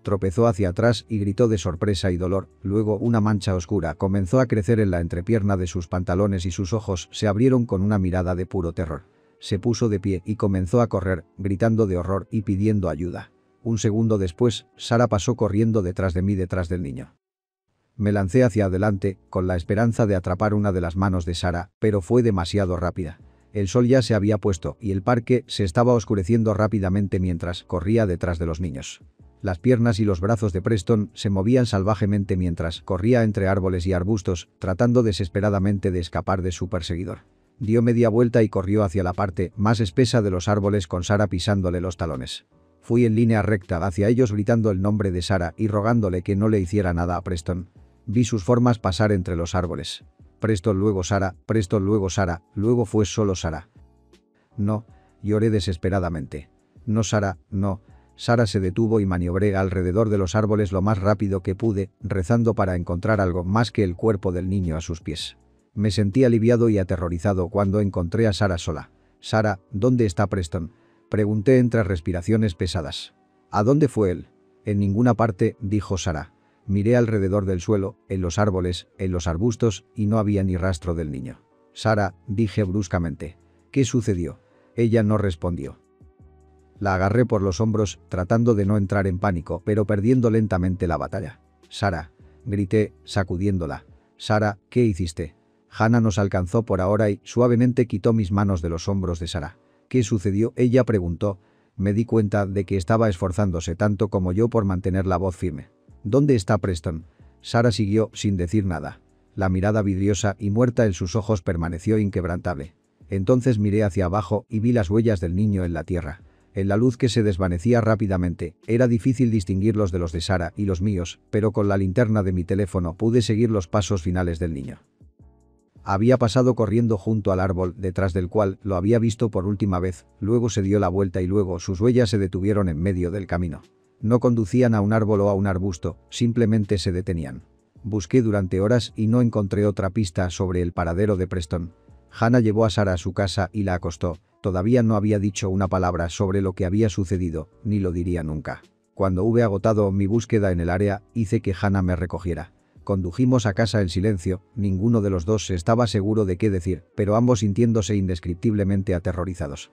Tropezó hacia atrás y gritó de sorpresa y dolor, luego una mancha oscura comenzó a crecer en la entrepierna de sus pantalones y sus ojos se abrieron con una mirada de puro terror. Se puso de pie y comenzó a correr, gritando de horror y pidiendo ayuda. Un segundo después, Sara pasó corriendo detrás de mí detrás del niño. Me lancé hacia adelante, con la esperanza de atrapar una de las manos de Sara, pero fue demasiado rápida. El sol ya se había puesto y el parque se estaba oscureciendo rápidamente mientras corría detrás de los niños. Las piernas y los brazos de Preston se movían salvajemente mientras corría entre árboles y arbustos, tratando desesperadamente de escapar de su perseguidor. Dio media vuelta y corrió hacia la parte más espesa de los árboles con Sara pisándole los talones. Fui en línea recta hacia ellos gritando el nombre de Sarah y rogándole que no le hiciera nada a Preston. Vi sus formas pasar entre los árboles. Preston luego Sarah, Preston luego Sarah, luego fue solo Sarah. No, lloré desesperadamente. No Sarah, no. Sarah se detuvo y maniobré alrededor de los árboles lo más rápido que pude, rezando para encontrar algo más que el cuerpo del niño a sus pies. Me sentí aliviado y aterrorizado cuando encontré a Sarah sola. «Sarah, ¿dónde está Preston?», pregunté entre respiraciones pesadas. «¿A dónde fue él?». «En ninguna parte», dijo Sarah. Miré alrededor del suelo, en los árboles, en los arbustos, y no había ni rastro del niño. «Sarah», dije bruscamente. «¿Qué sucedió?». Ella no respondió. La agarré por los hombros, tratando de no entrar en pánico, pero perdiendo lentamente la batalla. «Sarah», grité, sacudiéndola. «Sarah, ¿qué hiciste?». Hannah nos alcanzó por ahora y suavemente quitó mis manos de los hombros de Sarah. «¿Qué sucedió?», ella preguntó. Me di cuenta de que estaba esforzándose tanto como yo por mantener la voz firme. «¿Dónde está Preston?». Sarah siguió sin decir nada. La mirada vidriosa y muerta en sus ojos permaneció inquebrantable. Entonces miré hacia abajo y vi las huellas del niño en la tierra. En la luz que se desvanecía rápidamente, era difícil distinguirlos de los de Sarah y los míos, pero con la linterna de mi teléfono pude seguir los pasos finales del niño. Había pasado corriendo junto al árbol detrás del cual lo había visto por última vez, luego se dio la vuelta y luego sus huellas se detuvieron en medio del camino. No conducían a un árbol o a un arbusto, simplemente se detenían. Busqué durante horas y no encontré otra pista sobre el paradero de Preston. Hannah llevó a Sarah a su casa y la acostó. Todavía no había dicho una palabra sobre lo que había sucedido, ni lo diría nunca. Cuando hube agotado mi búsqueda en el área, hice que Hannah me recogiera. Condujimos a casa en silencio, ninguno de los dos estaba seguro de qué decir, pero ambos sintiéndose indescriptiblemente aterrorizados.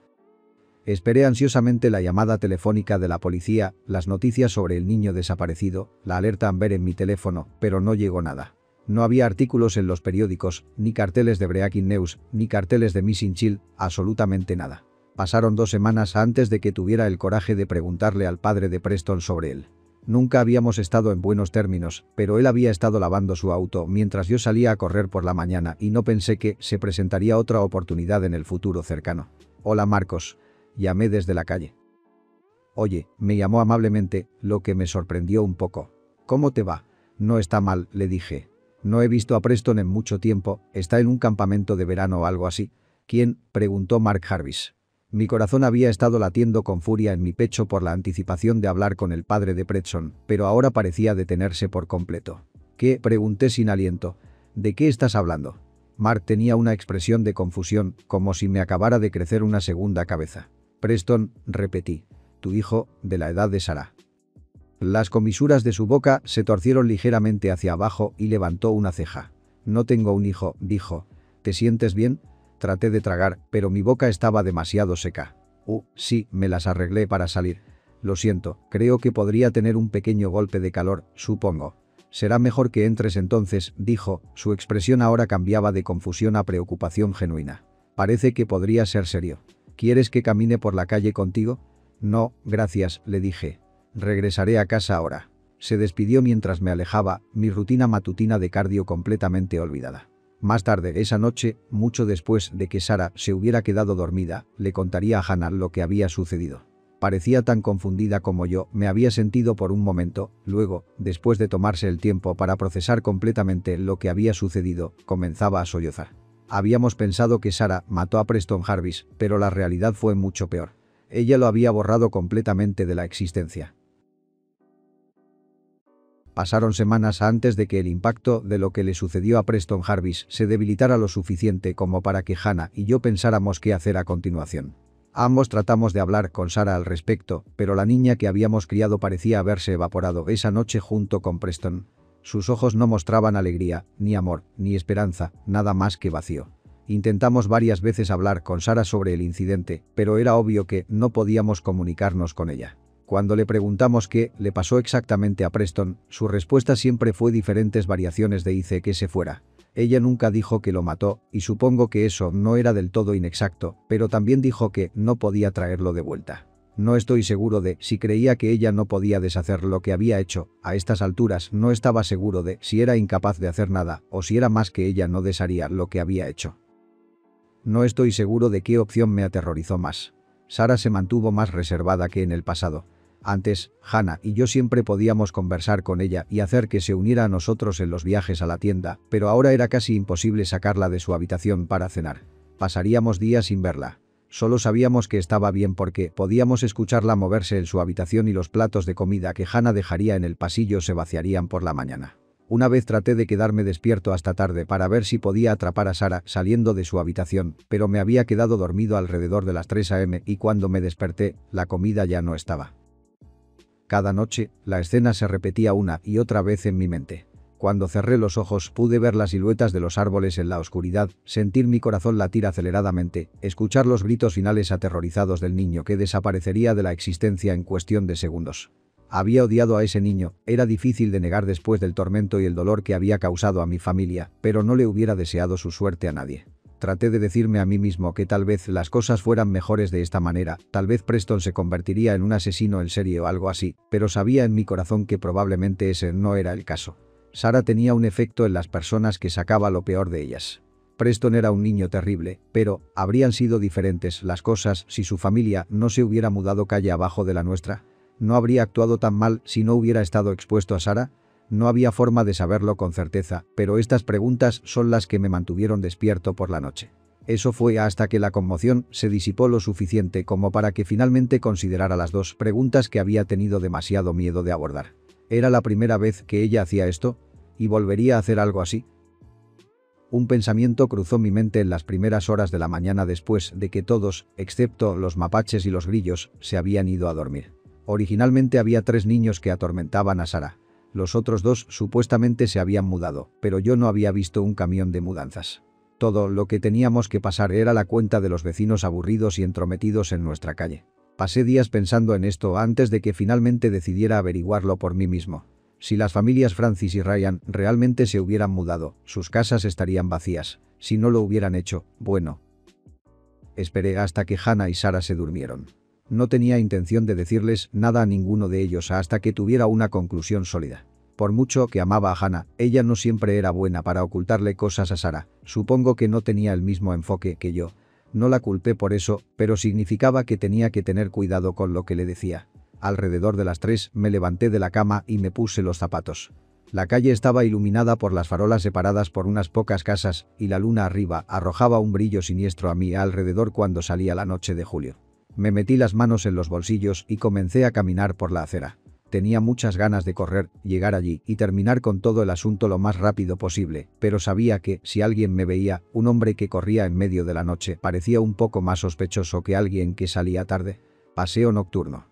Esperé ansiosamente la llamada telefónica de la policía, las noticias sobre el niño desaparecido, la alerta Amber en mi teléfono, pero no llegó nada. No había artículos en los periódicos, ni carteles de Breaking News, ni carteles de Missing Child, absolutamente nada. Pasaron 2 semanas antes de que tuviera el coraje de preguntarle al padre de Preston sobre él. Nunca habíamos estado en buenos términos, pero él había estado lavando su auto mientras yo salía a correr por la mañana y no pensé que se presentaría otra oportunidad en el futuro cercano. «Hola Marcos», llamé desde la calle. «Oye», me llamó amablemente, lo que me sorprendió un poco. «¿Cómo te va?». «No está mal», le dije. «No he visto a Preston en mucho tiempo, está en un campamento de verano o algo así». «¿Quién?», preguntó Mark Jarvis. Mi corazón había estado latiendo con furia en mi pecho por la anticipación de hablar con el padre de Preston, pero ahora parecía detenerse por completo. «¿Qué?», pregunté sin aliento. «¿De qué estás hablando?». Mark tenía una expresión de confusión, como si me acabara de crecer una segunda cabeza. «Preston», repetí. «Tu hijo, de la edad de Sarah». Las comisuras de su boca se torcieron ligeramente hacia abajo y levantó una ceja. «No tengo un hijo», dijo. «¿Te sientes bien?». Traté de tragar, pero mi boca estaba demasiado seca. Sí, me las arreglé para salir. «Lo siento, creo que podría tener un pequeño golpe de calor, supongo». «Será mejor que entres entonces», dijo, su expresión ahora cambiaba de confusión a preocupación genuina. «Parece que podría ser serio». «¿Quieres que camine por la calle contigo?». «No, gracias», le dije. «Regresaré a casa ahora». Se despidió mientras me alejaba, mi rutina matutina de cardio completamente olvidada. Más tarde esa noche, mucho después de que Sarah se hubiera quedado dormida, le contaría a Hannah lo que había sucedido. Parecía tan confundida como yo me había sentido por un momento, luego, después de tomarse el tiempo para procesar completamente lo que había sucedido, comenzaba a sollozar. Habíamos pensado que Sarah mató a Preston Jarvis, pero la realidad fue mucho peor. Ella lo había borrado completamente de la existencia. Pasaron semanas antes de que el impacto de lo que le sucedió a Preston Jarvis se debilitara lo suficiente como para que Hannah y yo pensáramos qué hacer a continuación. Ambos tratamos de hablar con Sarah al respecto, pero la niña que habíamos criado parecía haberse evaporado esa noche junto con Preston. Sus ojos no mostraban alegría, ni amor, ni esperanza, nada más que vacío. Intentamos varias veces hablar con Sarah sobre el incidente, pero era obvio que no podíamos comunicarnos con ella. Cuando le preguntamos qué le pasó exactamente a Preston, su respuesta siempre fue diferentes variaciones de «hice que se fuera». Ella nunca dijo que lo mató, y supongo que eso no era del todo inexacto, pero también dijo que no podía traerlo de vuelta. No estoy seguro de si creía que ella no podía deshacer lo que había hecho. A estas alturas no estaba seguro de si era incapaz de hacer nada o si era más que ella no desharía lo que había hecho. No estoy seguro de qué opción me aterrorizó más. Sarah se mantuvo más reservada que en el pasado. Antes, Hannah y yo siempre podíamos conversar con ella y hacer que se uniera a nosotros en los viajes a la tienda, pero ahora era casi imposible sacarla de su habitación para cenar. Pasaríamos días sin verla. Solo sabíamos que estaba bien porque podíamos escucharla moverse en su habitación y los platos de comida que Hannah dejaría en el pasillo se vaciarían por la mañana. Una vez traté de quedarme despierto hasta tarde para ver si podía atrapar a Sarah saliendo de su habitación, pero me había quedado dormido alrededor de las 3 a.m. y cuando me desperté, la comida ya no estaba. Cada noche, la escena se repetía una y otra vez en mi mente. Cuando cerré los ojos pude ver las siluetas de los árboles en la oscuridad, sentir mi corazón latir aceleradamente, escuchar los gritos finales aterrorizados del niño que desaparecería de la existencia en cuestión de segundos. Había odiado a ese niño, era difícil de negar después del tormento y el dolor que había causado a mi familia, pero no le hubiera deseado su suerte a nadie. Traté de decirme a mí mismo que tal vez las cosas fueran mejores de esta manera, tal vez Preston se convertiría en un asesino en serie o algo así, pero sabía en mi corazón que probablemente ese no era el caso. Sarah tenía un efecto en las personas que sacaba lo peor de ellas. Preston era un niño terrible, pero ¿habrían sido diferentes las cosas si su familia no se hubiera mudado calle abajo de la nuestra? ¿No habría actuado tan mal si no hubiera estado expuesto a Sarah? No había forma de saberlo con certeza, pero estas preguntas son las que me mantuvieron despierto por la noche. Eso fue hasta que la conmoción se disipó lo suficiente como para que finalmente considerara las dos preguntas que había tenido demasiado miedo de abordar. ¿Era la primera vez que ella hacía esto? ¿Y volvería a hacer algo así? Un pensamiento cruzó mi mente en las primeras horas de la mañana después de que todos, excepto los mapaches y los grillos, se habían ido a dormir. Originalmente había 3 niños que atormentaban a Sarah. Los otros 2 supuestamente se habían mudado, pero yo no había visto un camión de mudanzas. Todo lo que teníamos que pasar era la cuenta de los vecinos aburridos y entrometidos en nuestra calle. Pasé días pensando en esto antes de que finalmente decidiera averiguarlo por mí mismo. Si las familias Francis y Ryan realmente se hubieran mudado, sus casas estarían vacías. Si no lo hubieran hecho, bueno. Esperé hasta que Hannah y Sarah se durmieron. No tenía intención de decirles nada a ninguno de ellos hasta que tuviera una conclusión sólida. Por mucho que amaba a Hannah, ella no siempre era buena para ocultarle cosas a Sarah. Supongo que no tenía el mismo enfoque que yo. No la culpé por eso, pero significaba que tenía que tener cuidado con lo que le decía. Alrededor de las 3 me levanté de la cama y me puse los zapatos. La calle estaba iluminada por las farolas separadas por unas pocas casas y la luna arriba arrojaba un brillo siniestro a mi alrededor cuando salía la noche de julio. Me metí las manos en los bolsillos y comencé a caminar por la acera. Tenía muchas ganas de correr, llegar allí y terminar con todo el asunto lo más rápido posible, pero sabía que, si alguien me veía, un hombre que corría en medio de la noche parecía un poco más sospechoso que alguien que salía tarde. Paseo nocturno.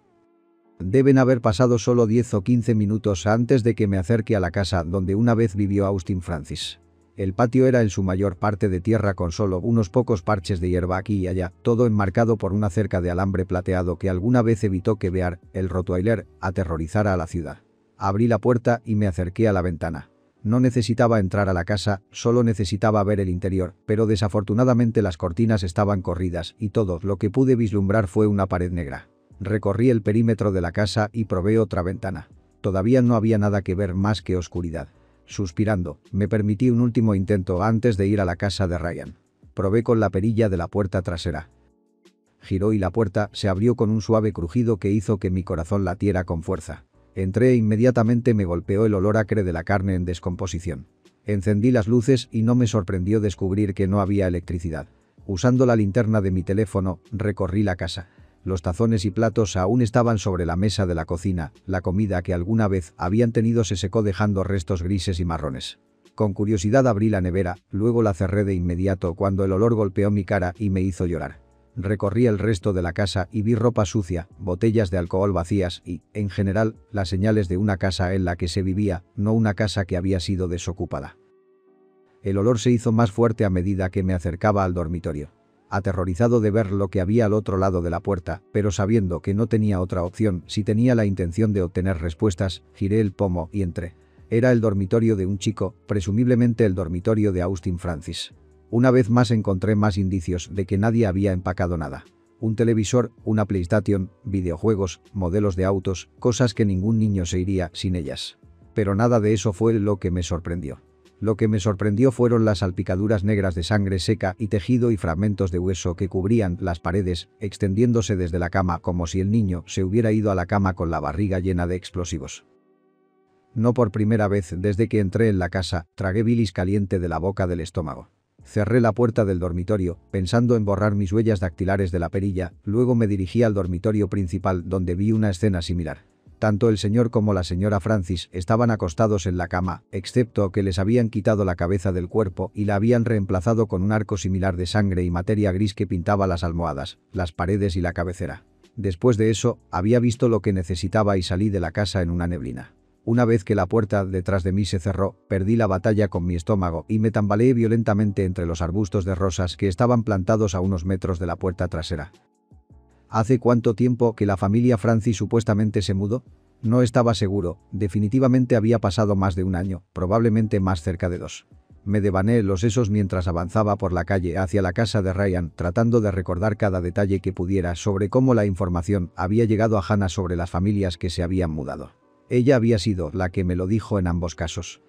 Deben haber pasado solo 10 o 15 minutos antes de que me acerque a la casa donde una vez vivió Austin Francis. El patio era en su mayor parte de tierra con solo unos pocos parches de hierba aquí y allá, todo enmarcado por una cerca de alambre plateado que alguna vez evitó que Bear, el rottweiler, aterrorizara a la ciudad. Abrí la puerta y me acerqué a la ventana. No necesitaba entrar a la casa, solo necesitaba ver el interior, pero desafortunadamente las cortinas estaban corridas y todo lo que pude vislumbrar fue una pared negra. Recorrí el perímetro de la casa y probé otra ventana. Todavía no había nada que ver más que oscuridad. Suspirando, me permití un último intento antes de ir a la casa de Ryan. Probé con la perilla de la puerta trasera. Giró y la puerta se abrió con un suave crujido que hizo que mi corazón latiera con fuerza. Entré e inmediatamente me golpeó el olor acre de la carne en descomposición. Encendí las luces y no me sorprendió descubrir que no había electricidad. Usando la linterna de mi teléfono, recorrí la casa. Los tazones y platos aún estaban sobre la mesa de la cocina, la comida que alguna vez habían tenido se secó dejando restos grises y marrones. Con curiosidad abrí la nevera, luego la cerré de inmediato cuando el olor golpeó mi cara y me hizo llorar. Recorrí el resto de la casa y vi ropa sucia, botellas de alcohol vacías y, en general, las señales de una casa en la que se vivía, no una casa que había sido desocupada. El olor se hizo más fuerte a medida que me acercaba al dormitorio. Aterrorizado de ver lo que había al otro lado de la puerta, pero sabiendo que no tenía otra opción si tenía la intención de obtener respuestas, giré el pomo y entré. Era el dormitorio de un chico, presumiblemente el dormitorio de Austin Francis. Una vez más encontré más indicios de que nadie había empacado nada. Un televisor, una PlayStation, videojuegos, modelos de autos, cosas que ningún niño se iría sin ellas. Pero nada de eso fue lo que me sorprendió. Lo que me sorprendió fueron las salpicaduras negras de sangre seca y tejido y fragmentos de hueso que cubrían las paredes, extendiéndose desde la cama como si el niño se hubiera ido a la cama con la barriga llena de explosivos. No por primera vez desde que entré en la casa, tragué bilis caliente de la boca del estómago. Cerré la puerta del dormitorio, pensando en borrar mis huellas dactilares de la perilla, luego me dirigí al dormitorio principal donde vi una escena similar. Tanto el señor como la señora Francis estaban acostados en la cama, excepto que les habían quitado la cabeza del cuerpo y la habían reemplazado con un arco similar de sangre y materia gris que pintaba las almohadas, las paredes y la cabecera. Después de eso, había visto lo que necesitaba y salí de la casa en una neblina. Una vez que la puerta detrás de mí se cerró, perdí la batalla con mi estómago y me tambaleé violentamente entre los arbustos de rosas que estaban plantados a unos metros de la puerta trasera. ¿Hace cuánto tiempo que la familia Francis supuestamente se mudó? No estaba seguro, definitivamente había pasado más de un año, probablemente más cerca de 2. Me devané los sesos mientras avanzaba por la calle hacia la casa de Ryan, tratando de recordar cada detalle que pudiera sobre cómo la información había llegado a Hannah sobre las familias que se habían mudado. Ella había sido la que me lo dijo en ambos casos.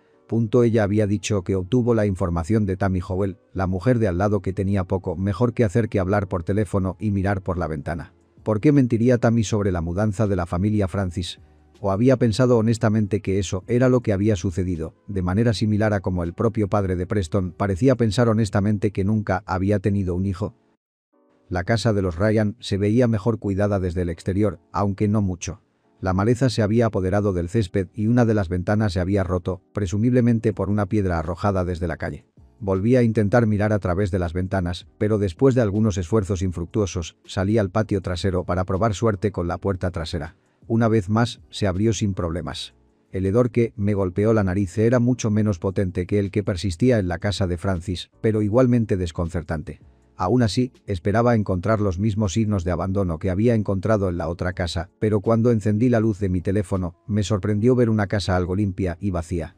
Ella había dicho que obtuvo la información de Tammy Howell, la mujer de al lado que tenía poco mejor que hacer que hablar por teléfono y mirar por la ventana. ¿Por qué mentiría Tammy sobre la mudanza de la familia Francis? ¿O había pensado honestamente que eso era lo que había sucedido, de manera similar a como el propio padre de Preston parecía pensar honestamente que nunca había tenido un hijo? La casa de los Ryan se veía mejor cuidada desde el exterior, aunque no mucho. La maleza se había apoderado del césped y una de las ventanas se había roto, presumiblemente por una piedra arrojada desde la calle. Volví a intentar mirar a través de las ventanas, pero después de algunos esfuerzos infructuosos, salí al patio trasero para probar suerte con la puerta trasera. Una vez más, se abrió sin problemas. El hedor que me golpeó la nariz era mucho menos potente que el que persistía en la casa de Francis, pero igualmente desconcertante. Aún así, esperaba encontrar los mismos signos de abandono que había encontrado en la otra casa, pero cuando encendí la luz de mi teléfono, me sorprendió ver una casa algo limpia y vacía.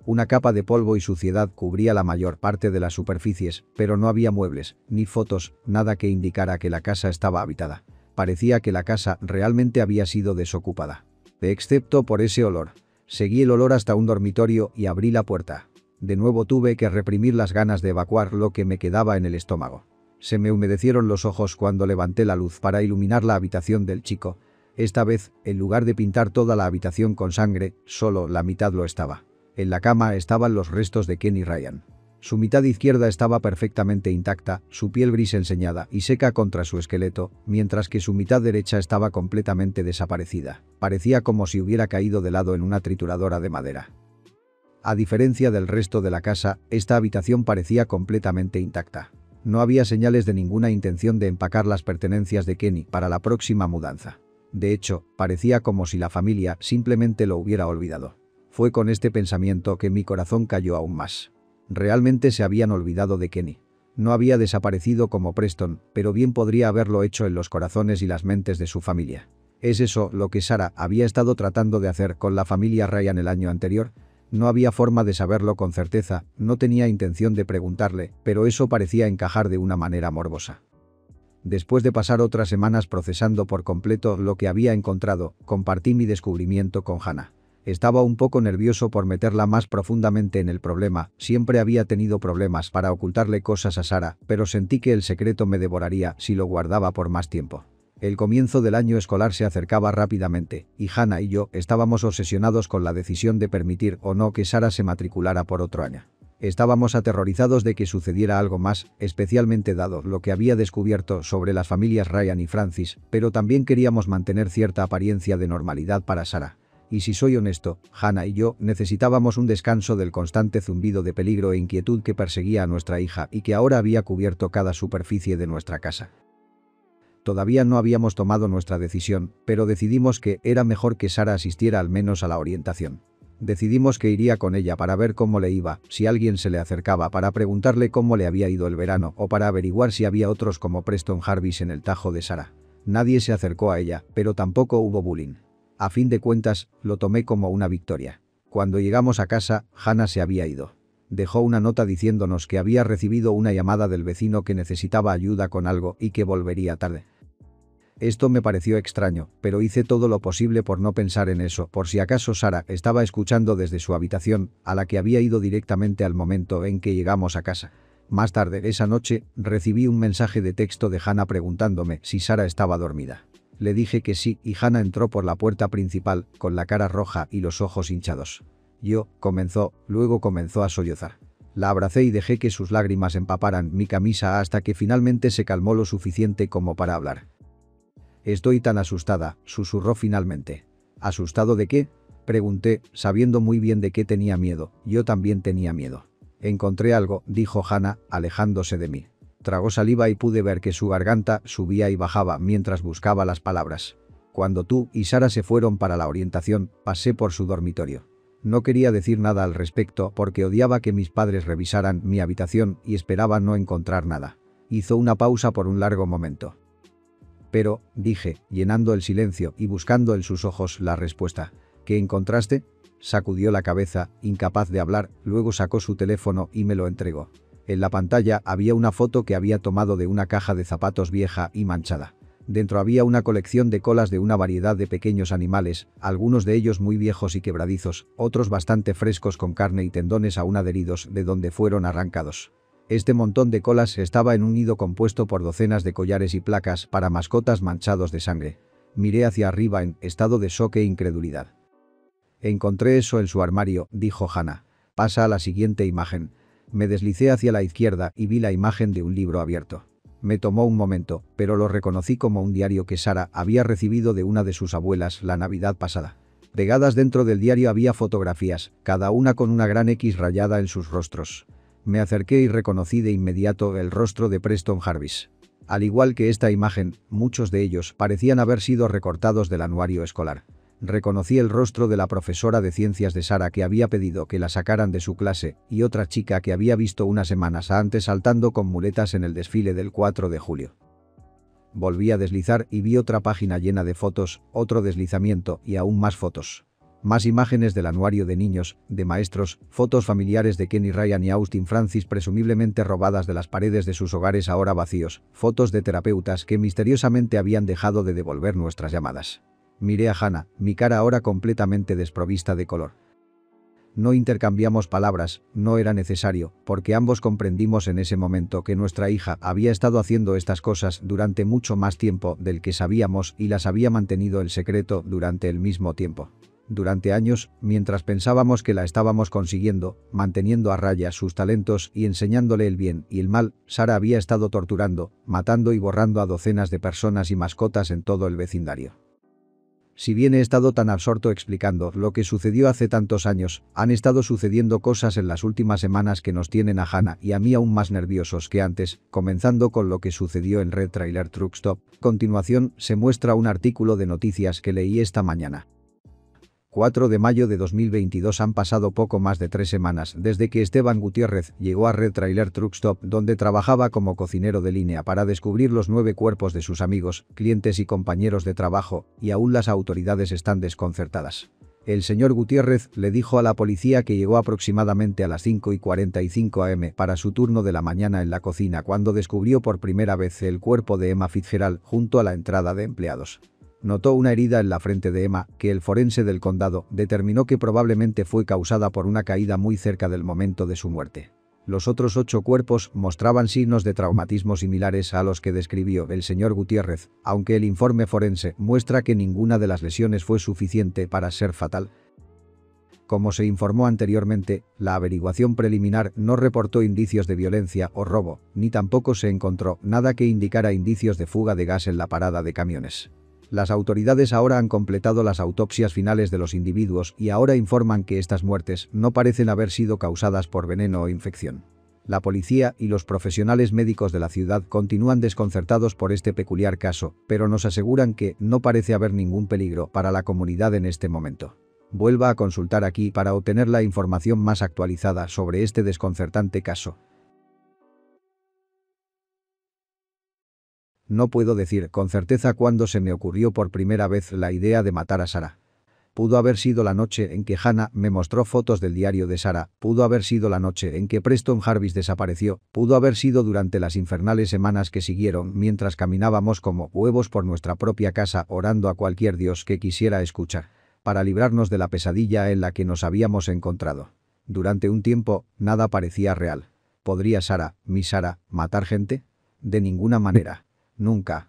Una capa de polvo y suciedad cubría la mayor parte de las superficies, pero no había muebles, ni fotos, nada que indicara que la casa estaba habitada. Parecía que la casa realmente había sido desocupada. Excepto por ese olor. Seguí el olor hasta un dormitorio y abrí la puerta. De nuevo tuve que reprimir las ganas de evacuar lo que me quedaba en el estómago. Se me humedecieron los ojos cuando levanté la luz para iluminar la habitación del chico. Esta vez, en lugar de pintar toda la habitación con sangre, solo la mitad lo estaba. En la cama estaban los restos de Kenny Ryan. Su mitad izquierda estaba perfectamente intacta, su piel gris enseñada y seca contra su esqueleto, mientras que su mitad derecha estaba completamente desaparecida. Parecía como si hubiera caído de lado en una trituradora de madera. A diferencia del resto de la casa, esta habitación parecía completamente intacta. No había señales de ninguna intención de empacar las pertenencias de Kenny para la próxima mudanza. De hecho, parecía como si la familia simplemente lo hubiera olvidado. Fue con este pensamiento que mi corazón cayó aún más. Realmente se habían olvidado de Kenny. No había desaparecido como Preston, pero bien podría haberlo hecho en los corazones y las mentes de su familia. ¿Es eso lo que Sarah había estado tratando de hacer con la familia Ryan el año anterior? No había forma de saberlo con certeza, no tenía intención de preguntarle, pero eso parecía encajar de una manera morbosa. Después de pasar otras semanas procesando por completo lo que había encontrado, compartí mi descubrimiento con Hannah. Estaba un poco nervioso por meterla más profundamente en el problema, siempre había tenido problemas para ocultarle cosas a Sarah, pero sentí que el secreto me devoraría si lo guardaba por más tiempo. El comienzo del año escolar se acercaba rápidamente, y Hannah y yo estábamos obsesionados con la decisión de permitir o no que Sarah se matriculara por otro año. Estábamos aterrorizados de que sucediera algo más, especialmente dado lo que había descubierto sobre las familias Ryan y Francis, pero también queríamos mantener cierta apariencia de normalidad para Sarah. Y si soy honesto, Hannah y yo necesitábamos un descanso del constante zumbido de peligro e inquietud que perseguía a nuestra hija y que ahora había cubierto cada superficie de nuestra casa. Todavía no habíamos tomado nuestra decisión, pero decidimos que era mejor que Sarah asistiera al menos a la orientación. Decidimos que iría con ella para ver cómo le iba, si alguien se le acercaba para preguntarle cómo le había ido el verano o para averiguar si había otros como Preston Jarvis en el tajo de Sarah. Nadie se acercó a ella, pero tampoco hubo bullying. A fin de cuentas, lo tomé como una victoria. Cuando llegamos a casa, Hannah se había ido. Dejó una nota diciéndonos que había recibido una llamada del vecino que necesitaba ayuda con algo y que volvería tarde. Esto me pareció extraño, pero hice todo lo posible por no pensar en eso, por si acaso Sara estaba escuchando desde su habitación, a la que había ido directamente al momento en que llegamos a casa. Más tarde esa noche, recibí un mensaje de texto de Hannah preguntándome si Sara estaba dormida. Le dije que sí y Hannah entró por la puerta principal, con la cara roja y los ojos hinchados. Luego comenzó a sollozar. La abracé y dejé que sus lágrimas empaparan mi camisa hasta que finalmente se calmó lo suficiente como para hablar. «Estoy tan asustada», susurró finalmente. «¿Asustado de qué?», pregunté, sabiendo muy bien de qué tenía miedo. Yo también tenía miedo. «Encontré algo», dijo Hannah, alejándose de mí. Tragó saliva y pude ver que su garganta subía y bajaba mientras buscaba las palabras. «Cuando tú y Sara se fueron para la orientación, pasé por su dormitorio. No quería decir nada al respecto porque odiaba que mis padres revisaran mi habitación y esperaba no encontrar nada». Hizo una pausa por un largo momento. «Pero», dije, llenando el silencio y buscando en sus ojos la respuesta. «¿Qué encontraste?». Sacudió la cabeza, incapaz de hablar, luego sacó su teléfono y me lo entregó. En la pantalla había una foto que había tomado de una caja de zapatos vieja y manchada. Dentro había una colección de colas de una variedad de pequeños animales, algunos de ellos muy viejos y quebradizos, otros bastante frescos con carne y tendones aún adheridos de donde fueron arrancados. Este montón de colas estaba en un nido compuesto por docenas de collares y placas para mascotas manchados de sangre. Miré hacia arriba en estado de shock e incredulidad. «Encontré eso en su armario», dijo Hannah. «Pasa a la siguiente imagen». Me deslicé hacia la izquierda y vi la imagen de un libro abierto. Me tomó un momento, pero lo reconocí como un diario que Sara había recibido de una de sus abuelas la Navidad pasada. Pegadas dentro del diario había fotografías, cada una con una gran X rayada en sus rostros. Me acerqué y reconocí de inmediato el rostro de Preston Jarvis. Al igual que esta imagen, muchos de ellos parecían haber sido recortados del anuario escolar. Reconocí el rostro de la profesora de ciencias de Sara que había pedido que la sacaran de su clase y otra chica que había visto unas semanas antes saltando con muletas en el desfile del 4 de julio. Volví a deslizar y vi otra página llena de fotos, otro deslizamiento y aún más fotos. Más imágenes del anuario de niños, de maestros, fotos familiares de Kenny Ryan y Austin Francis presumiblemente robadas de las paredes de sus hogares ahora vacíos, fotos de terapeutas que misteriosamente habían dejado de devolver nuestras llamadas. Miré a Hannah, mi cara ahora completamente desprovista de color. No intercambiamos palabras, no era necesario, porque ambos comprendimos en ese momento que nuestra hija había estado haciendo estas cosas durante mucho más tiempo del que sabíamos y las había mantenido en secreto durante el mismo tiempo. Durante años, mientras pensábamos que la estábamos consiguiendo, manteniendo a raya sus talentos y enseñándole el bien y el mal, Sara había estado torturando, matando y borrando a docenas de personas y mascotas en todo el vecindario. Si bien he estado tan absorto explicando lo que sucedió hace tantos años, han estado sucediendo cosas en las últimas semanas que nos tienen a Hannah y a mí aún más nerviosos que antes, comenzando con lo que sucedió en Red Trailer Truck Stop. A continuación, se muestra un artículo de noticias que leí esta mañana. 4 de mayo de 2022 han pasado poco más de 3 semanas desde que Esteban Gutiérrez llegó a Red Trailer Truck Stop donde trabajaba como cocinero de línea para descubrir los 9 cuerpos de sus amigos, clientes y compañeros de trabajo, y aún las autoridades están desconcertadas. El señor Gutiérrez le dijo a la policía que llegó aproximadamente a las 5:45 am para su turno de la mañana en la cocina cuando descubrió por primera vez el cuerpo de Emma Fitzgerald junto a la entrada de empleados. Notó una herida en la frente de Emma, que el forense del condado determinó que probablemente fue causada por una caída muy cerca del momento de su muerte. Los otros 8 cuerpos mostraban signos de traumatismo similares a los que describió el señor Gutiérrez, aunque el informe forense muestra que ninguna de las lesiones fue suficiente para ser fatal. Como se informó anteriormente, la averiguación preliminar no reportó indicios de violencia o robo, ni tampoco se encontró nada que indicara indicios de fuga de gas en la parada de camiones. Las autoridades ahora han completado las autopsias finales de los individuos y ahora informan que estas muertes no parecen haber sido causadas por veneno o infección. La policía y los profesionales médicos de la ciudad continúan desconcertados por este peculiar caso, pero nos aseguran que no parece haber ningún peligro para la comunidad en este momento. Vuelva a consultar aquí para obtener la información más actualizada sobre este desconcertante caso. No puedo decir con certeza cuándo se me ocurrió por primera vez la idea de matar a Sara. Pudo haber sido la noche en que Hannah me mostró fotos del diario de Sarah, pudo haber sido la noche en que Preston Jarvis desapareció, pudo haber sido durante las infernales semanas que siguieron mientras caminábamos como huevos por nuestra propia casa orando a cualquier dios que quisiera escuchar, para librarnos de la pesadilla en la que nos habíamos encontrado. Durante un tiempo, nada parecía real. ¿Podría Sarah, mi Sarah, matar gente? De ninguna manera. Nunca.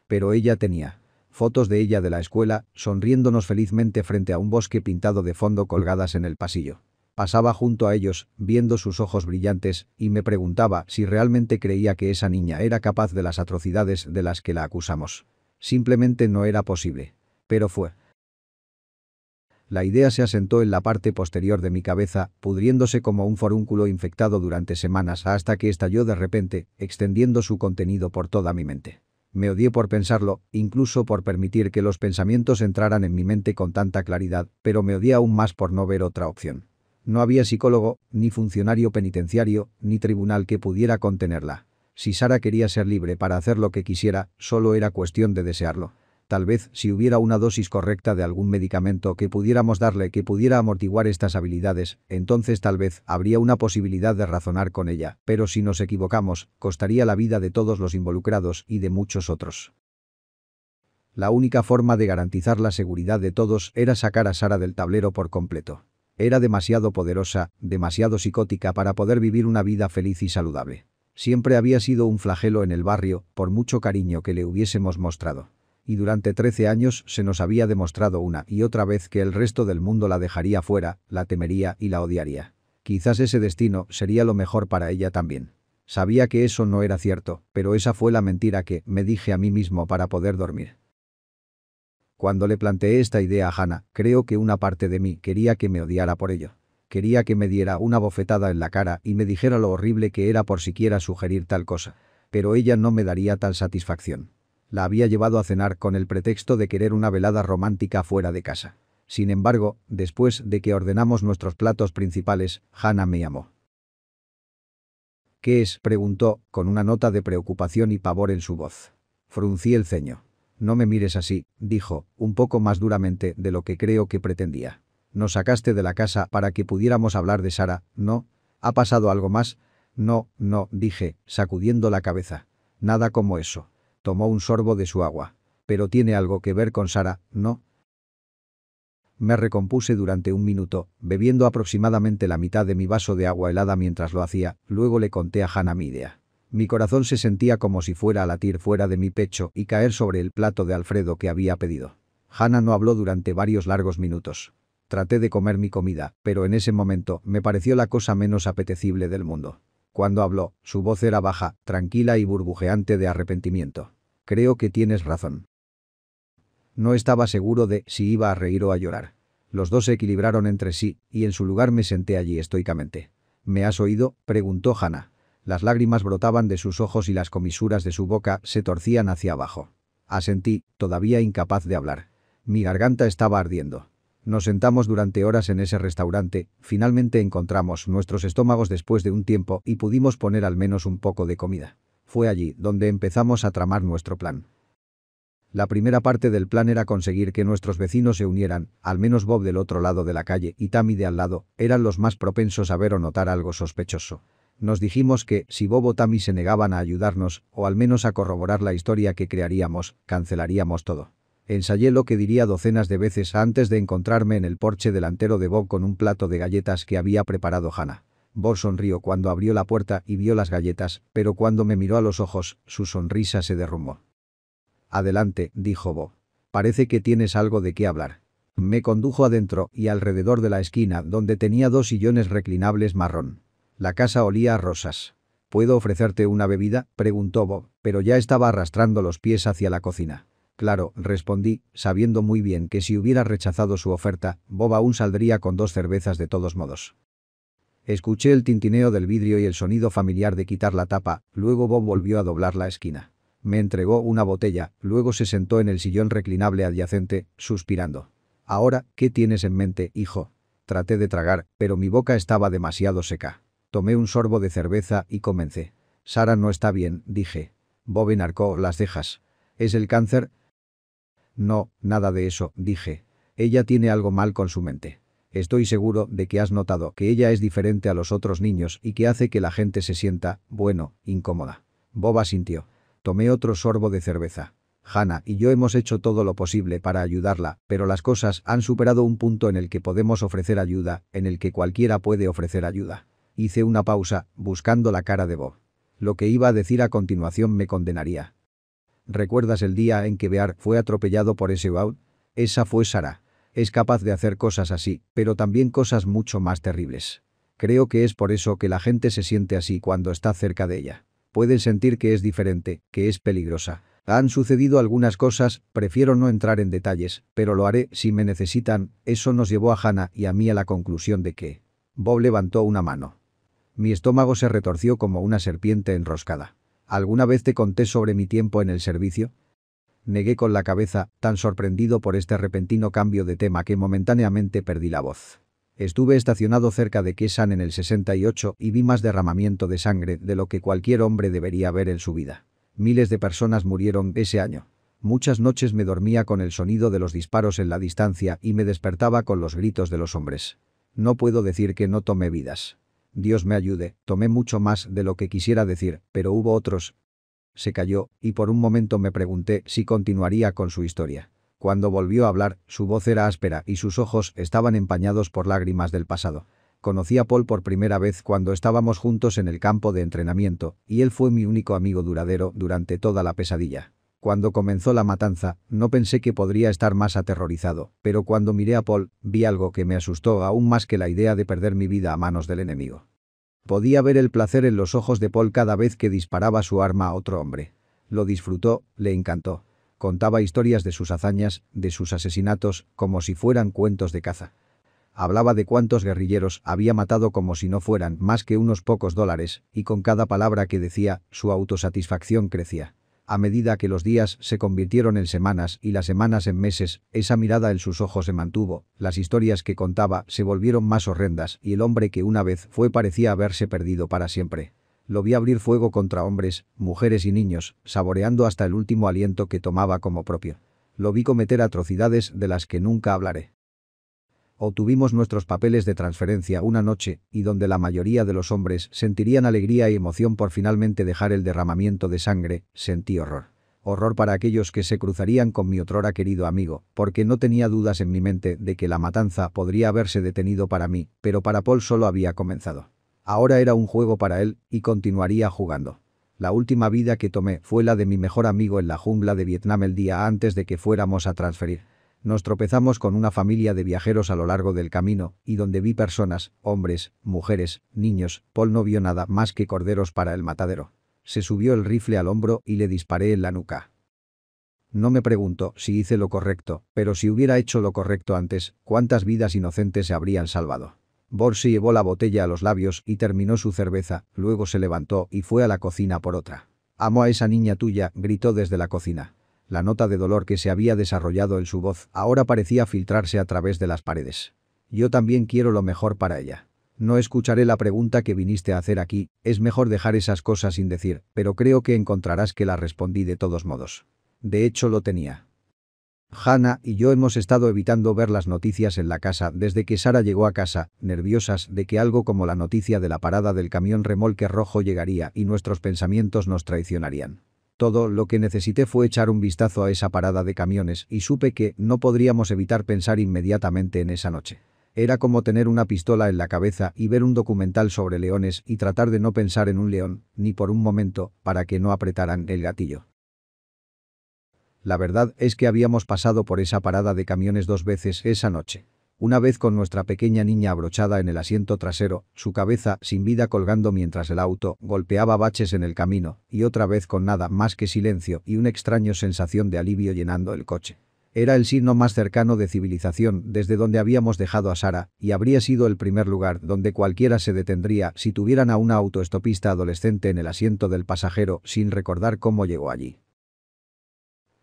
Pero ella tenía fotos de ella de la escuela, sonriéndonos felizmente frente a un bosque pintado de fondo colgadas en el pasillo. Pasaba junto a ellos, viendo sus ojos brillantes, y me preguntaba si realmente creía que esa niña era capaz de las atrocidades de las que la acusamos. Simplemente no era posible. Pero fue. La idea se asentó en la parte posterior de mi cabeza, pudriéndose como un forúnculo infectado durante semanas hasta que estalló de repente, extendiendo su contenido por toda mi mente. Me odié por pensarlo, incluso por permitir que los pensamientos entraran en mi mente con tanta claridad, pero me odié aún más por no ver otra opción. No había psicólogo, ni funcionario penitenciario, ni tribunal que pudiera contenerla. Si Sarah quería ser libre para hacer lo que quisiera, solo era cuestión de desearlo. Tal vez si hubiera una dosis correcta de algún medicamento que pudiéramos darle que pudiera amortiguar estas habilidades, entonces tal vez habría una posibilidad de razonar con ella, pero si nos equivocamos, costaría la vida de todos los involucrados y de muchos otros. La única forma de garantizar la seguridad de todos era sacar a Sarah del tablero por completo. Era demasiado poderosa, demasiado psicótica para poder vivir una vida feliz y saludable. Siempre había sido un flagelo en el barrio, por mucho cariño que le hubiésemos mostrado. Y durante 13 años se nos había demostrado una y otra vez que el resto del mundo la dejaría fuera, la temería y la odiaría. Quizás ese destino sería lo mejor para ella también. Sabía que eso no era cierto, pero esa fue la mentira que me dije a mí mismo para poder dormir. Cuando le planteé esta idea a Hannah, creo que una parte de mí quería que me odiara por ello. Quería que me diera una bofetada en la cara y me dijera lo horrible que era por siquiera sugerir tal cosa. Pero ella no me daría tal satisfacción. La había llevado a cenar con el pretexto de querer una velada romántica fuera de casa. Sin embargo, después de que ordenamos nuestros platos principales, Hannah me llamó. ¿Qué es?, preguntó, con una nota de preocupación y pavor en su voz. Fruncí el ceño. No me mires así, dijo, un poco más duramente de lo que creo que pretendía. Nos sacaste de la casa para que pudiéramos hablar de Sarah, ¿no? ¿Ha pasado algo más? No, dije, sacudiendo la cabeza. Nada como eso. Tomó un sorbo de su agua. Pero tiene algo que ver con Sarah, ¿no? Me recompuse durante un minuto, bebiendo aproximadamente la mitad de mi vaso de agua helada mientras lo hacía, luego le conté a Hannah mi idea. Mi corazón se sentía como si fuera a latir fuera de mi pecho y caer sobre el plato de Alfredo que había pedido. Hannah no habló durante varios largos minutos. Traté de comer mi comida, pero en ese momento me pareció la cosa menos apetecible del mundo. Cuando habló, su voz era baja, tranquila y burbujeante de arrepentimiento. Creo que tienes razón. No estaba seguro de si iba a reír o a llorar. Los dos se equilibraron entre sí, y en su lugar me senté allí estoicamente. ¿Me has oído?, preguntó Hannah. Las lágrimas brotaban de sus ojos y las comisuras de su boca se torcían hacia abajo. Asentí, todavía incapaz de hablar. Mi garganta estaba ardiendo. Nos sentamos durante horas en ese restaurante, finalmente encontramos nuestros estómagos después de un tiempo y pudimos poner al menos un poco de comida. Fue allí donde empezamos a tramar nuestro plan. La primera parte del plan era conseguir que nuestros vecinos se unieran, al menos Bob del otro lado de la calle y Tammy de al lado, eran los más propensos a ver o notar algo sospechoso. Nos dijimos que, si Bob o Tammy se negaban a ayudarnos, o al menos a corroborar la historia que crearíamos, cancelaríamos todo. Ensayé lo que diría docenas de veces antes de encontrarme en el porche delantero de Bob con un plato de galletas que había preparado Hannah. Bob sonrió cuando abrió la puerta y vio las galletas, pero cuando me miró a los ojos, su sonrisa se derrumbó. Adelante, dijo Bob. Parece que tienes algo de qué hablar. Me condujo adentro y alrededor de la esquina donde tenía 2 sillones reclinables marrón. La casa olía a rosas. ¿Puedo ofrecerte una bebida?, preguntó Bob, pero ya estaba arrastrando los pies hacia la cocina. Claro, respondí, sabiendo muy bien que si hubiera rechazado su oferta, Bob aún saldría con 2 cervezas de todos modos. Escuché el tintineo del vidrio y el sonido familiar de quitar la tapa, luego Bob volvió a doblar la esquina. Me entregó una botella, luego se sentó en el sillón reclinable adyacente, suspirando. Ahora, ¿qué tienes en mente, hijo? Traté de tragar, pero mi boca estaba demasiado seca. Tomé un sorbo de cerveza y comencé. Sarah no está bien, dije. Bob enarcó las cejas. ¿Es el cáncer? No, nada de eso, dije. Ella tiene algo mal con su mente. Estoy seguro de que has notado que ella es diferente a los otros niños y que hace que la gente se sienta, bueno, incómoda. Bob asintió. Tomé otro sorbo de cerveza. Hannah y yo hemos hecho todo lo posible para ayudarla, pero las cosas han superado un punto en el que podemos ofrecer ayuda, en el que cualquiera puede ofrecer ayuda. Hice una pausa, buscando la cara de Bob. Lo que iba a decir a continuación me condenaría. ¿Recuerdas el día en que Bear fue atropellado por ese Wout? Esa fue Sarah. Es capaz de hacer cosas así, pero también cosas mucho más terribles. Creo que es por eso que la gente se siente así cuando está cerca de ella. Pueden sentir que es diferente, que es peligrosa. Han sucedido algunas cosas, prefiero no entrar en detalles, pero lo haré si me necesitan. Eso nos llevó a Hannah y a mí a la conclusión de que... Bob levantó una mano. Mi estómago se retorció como una serpiente enroscada. ¿Alguna vez te conté sobre mi tiempo en el servicio? Negué con la cabeza, tan sorprendido por este repentino cambio de tema que momentáneamente perdí la voz. Estuve estacionado cerca de Kesan en el 68 y vi más derramamiento de sangre de lo que cualquier hombre debería ver en su vida. Miles de personas murieron ese año. Muchas noches me dormía con el sonido de los disparos en la distancia y me despertaba con los gritos de los hombres. No puedo decir que no tomé vidas. Dios me ayude, tomé mucho más de lo que quisiera decir, pero hubo otros. Se calló, y por un momento me pregunté si continuaría con su historia. Cuando volvió a hablar, su voz era áspera y sus ojos estaban empañados por lágrimas del pasado. Conocí a Paul por primera vez cuando estábamos juntos en el campo de entrenamiento, y él fue mi único amigo duradero durante toda la pesadilla. Cuando comenzó la matanza, no pensé que podría estar más aterrorizado, pero cuando miré a Paul, vi algo que me asustó aún más que la idea de perder mi vida a manos del enemigo. Podía ver el placer en los ojos de Paul cada vez que disparaba su arma a otro hombre. Lo disfrutó, le encantó. Contaba historias de sus hazañas, de sus asesinatos, como si fueran cuentos de caza. Hablaba de cuántos guerrilleros había matado como si no fueran más que unos pocos dólares, y con cada palabra que decía, su autosatisfacción crecía. A medida que los días se convirtieron en semanas y las semanas en meses, esa mirada en sus ojos se mantuvo, las historias que contaba se volvieron más horrendas y el hombre que una vez fue parecía haberse perdido para siempre. Lo vi abrir fuego contra hombres, mujeres y niños, saboreando hasta el último aliento que tomaba como propio. Lo vi cometer atrocidades de las que nunca hablaré. Obtuvimos nuestros papeles de transferencia una noche, y donde la mayoría de los hombres sentirían alegría y emoción por finalmente dejar el derramamiento de sangre, sentí horror. Horror para aquellos que se cruzarían con mi otrora querido amigo, porque no tenía dudas en mi mente de que la matanza podría haberse detenido para mí, pero para Paul solo había comenzado. Ahora era un juego para él, y continuaría jugando. La última vida que tomé fue la de mi mejor amigo en la jungla de Vietnam el día antes de que fuéramos a transferir. Nos tropezamos con una familia de viajeros a lo largo del camino, y donde vi personas, hombres, mujeres, niños, Paul no vio nada más que corderos para el matadero. Se subió el rifle al hombro y le disparé en la nuca. No me pregunto si hice lo correcto, pero si hubiera hecho lo correcto antes, ¿cuántas vidas inocentes se habrían salvado? Bob se llevó la botella a los labios y terminó su cerveza, luego se levantó y fue a la cocina por otra. «Amo a esa niña tuya», gritó desde la cocina. La nota de dolor que se había desarrollado en su voz ahora parecía filtrarse a través de las paredes. «Yo también quiero lo mejor para ella. No escucharé la pregunta que viniste a hacer aquí, es mejor dejar esas cosas sin decir, pero creo que encontrarás que la respondí de todos modos». De hecho lo tenía. Hannah y yo hemos estado evitando ver las noticias en la casa desde que Sarah llegó a casa, nerviosas de que algo como la noticia de la parada del camión remolque rojo llegaría y nuestros pensamientos nos traicionarían. Todo lo que necesité fue echar un vistazo a esa parada de camiones y supe que no podríamos evitar pensar inmediatamente en esa noche. Era como tener una pistola en la cabeza y ver un documental sobre leones y tratar de no pensar en un león, ni por un momento, para que no apretaran el gatillo. La verdad es que habíamos pasado por esa parada de camiones 2 veces esa noche. Una vez con nuestra pequeña niña abrochada en el asiento trasero, su cabeza sin vida colgando mientras el auto golpeaba baches en el camino, y otra vez con nada más que silencio y una extraña sensación de alivio llenando el coche. Era el signo más cercano de civilización desde donde habíamos dejado a Sarah, y habría sido el primer lugar donde cualquiera se detendría si tuvieran a una autoestopista adolescente en el asiento del pasajero sin recordar cómo llegó allí.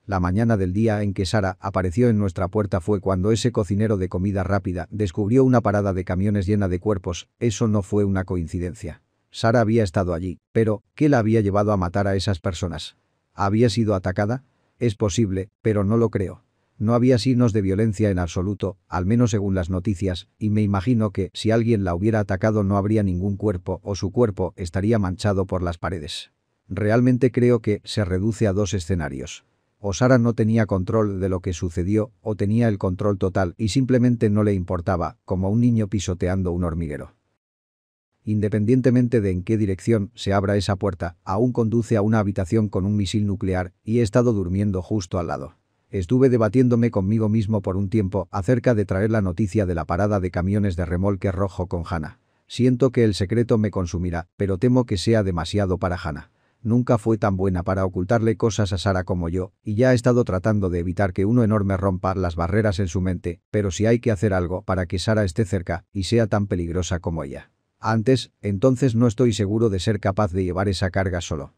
La mañana del día en que Sarah apareció en nuestra puerta fue cuando ese cocinero de comida rápida descubrió una parada de camiones llena de cuerpos. Eso no fue una coincidencia. Sarah había estado allí, pero ¿qué la había llevado a matar a esas personas? ¿Había sido atacada? Es posible, pero no lo creo. No había signos de violencia en absoluto, al menos según las noticias, y me imagino que, si alguien la hubiera atacado no habría ningún cuerpo o su cuerpo estaría manchado por las paredes. Realmente creo que se reduce a dos escenarios. O Sara no tenía control de lo que sucedió, o tenía el control total y simplemente no le importaba, como un niño pisoteando un hormiguero. Independientemente de en qué dirección se abra esa puerta, aún conduce a una habitación con un misil nuclear y he estado durmiendo justo al lado. Estuve debatiéndome conmigo mismo por un tiempo acerca de traer la noticia de la parada de camiones de remolque rojo con Hannah. Siento que el secreto me consumirá, pero temo que sea demasiado para Hannah. Nunca fue tan buena para ocultarle cosas a Sara como yo, y ya he estado tratando de evitar que uno enorme rompa las barreras en su mente, pero si hay que hacer algo para que Sara esté cerca y sea tan peligrosa como ella. Entonces no estoy seguro de ser capaz de llevar esa carga solo.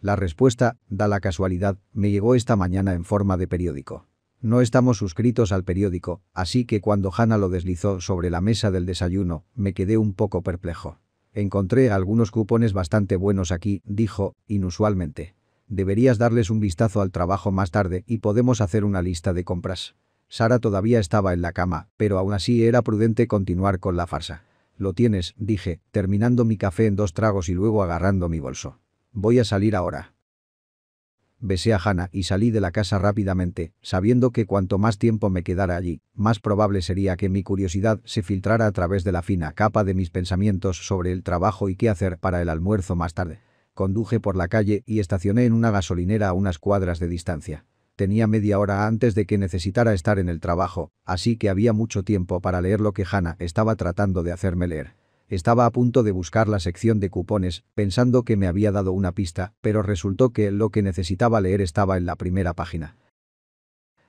La respuesta, da la casualidad, me llegó esta mañana en forma de periódico. No estamos suscritos al periódico, así que cuando Hannah lo deslizó sobre la mesa del desayuno, me quedé un poco perplejo. Encontré algunos cupones bastante buenos aquí, dijo, inusualmente. Deberías darles un vistazo al trabajo más tarde y podemos hacer una lista de compras. Sara todavía estaba en la cama, pero aún así era prudente continuar con la farsa. Lo tienes, dije, terminando mi café en 2 tragos y luego agarrando mi bolso. Voy a salir ahora. Besé a Hannah y salí de la casa rápidamente, sabiendo que cuanto más tiempo me quedara allí, más probable sería que mi curiosidad se filtrara a través de la fina capa de mis pensamientos sobre el trabajo y qué hacer para el almuerzo más tarde. Conduje por la calle y estacioné en una gasolinera a unas cuadras de distancia. Tenía media hora antes de que necesitara estar en el trabajo, así que había mucho tiempo para leer lo que Hannah estaba tratando de hacerme leer. Estaba a punto de buscar la sección de cupones, pensando que me había dado una pista, pero resultó que lo que necesitaba leer estaba en la primera página.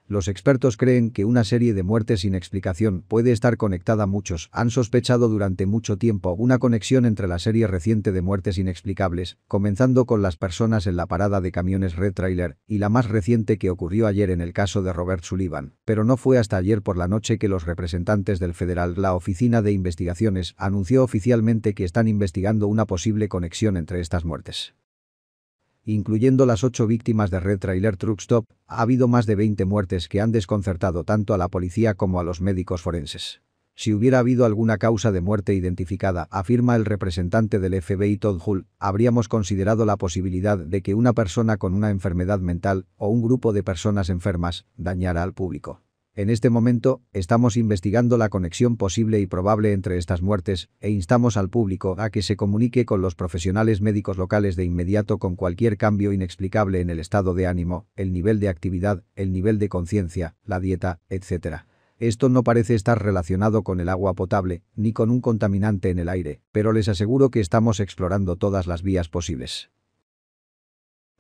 Los expertos creen que una serie de muertes sin explicación puede estar conectada. Muchos han sospechado durante mucho tiempo una conexión entre la serie reciente de muertes inexplicables, comenzando con las personas en la parada de camiones Red Trailer, y la más reciente que ocurrió ayer en el caso de Robert Sullivan, pero no fue hasta ayer por la noche que los representantes del Federal, la Oficina de Investigaciones, anunció oficialmente que están investigando una posible conexión entre estas muertes. Incluyendo las 8 víctimas de Red Trailer Truck Stop, ha habido más de 20 muertes que han desconcertado tanto a la policía como a los médicos forenses. Si hubiera habido alguna causa de muerte identificada, afirma el representante del FBI Todd Hull, habríamos considerado la posibilidad de que una persona con una enfermedad mental o un grupo de personas enfermas dañara al público. En este momento, estamos investigando la conexión posible y probable entre estas muertes e instamos al público a que se comunique con los profesionales médicos locales de inmediato con cualquier cambio inexplicable en el estado de ánimo, el nivel de actividad, el nivel de conciencia, la dieta, etc. Esto no parece estar relacionado con el agua potable, ni con un contaminante en el aire, pero les aseguro que estamos explorando todas las vías posibles.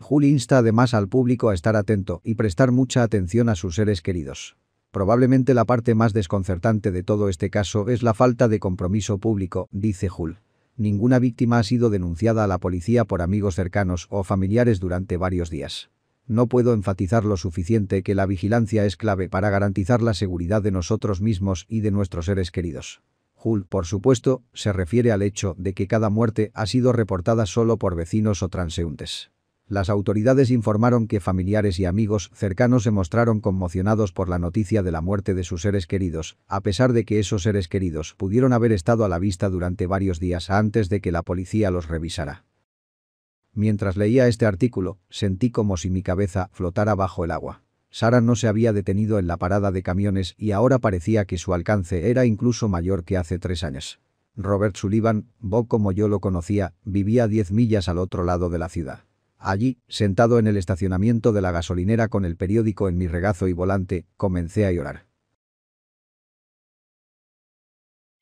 Hull insta además al público a estar atento y prestar mucha atención a sus seres queridos. Probablemente la parte más desconcertante de todo este caso es la falta de compromiso público, dice Hull. Ninguna víctima ha sido denunciada a la policía por amigos cercanos o familiares durante varios días. No puedo enfatizar lo suficiente que la vigilancia es clave para garantizar la seguridad de nosotros mismos y de nuestros seres queridos. Hull, por supuesto, se refiere al hecho de que cada muerte ha sido reportada solo por vecinos o transeúntes. Las autoridades informaron que familiares y amigos cercanos se mostraron conmocionados por la noticia de la muerte de sus seres queridos, a pesar de que esos seres queridos pudieron haber estado a la vista durante varios días antes de que la policía los revisara. Mientras leía este artículo, sentí como si mi cabeza flotara bajo el agua. Sara no se había detenido en la parada de camiones y ahora parecía que su alcance era incluso mayor que hace 3 años. Robert Sullivan, Bob como yo lo conocía, vivía a 10 millas al otro lado de la ciudad. Allí, sentado en el estacionamiento de la gasolinera con el periódico en mi regazo y volante, comencé a llorar.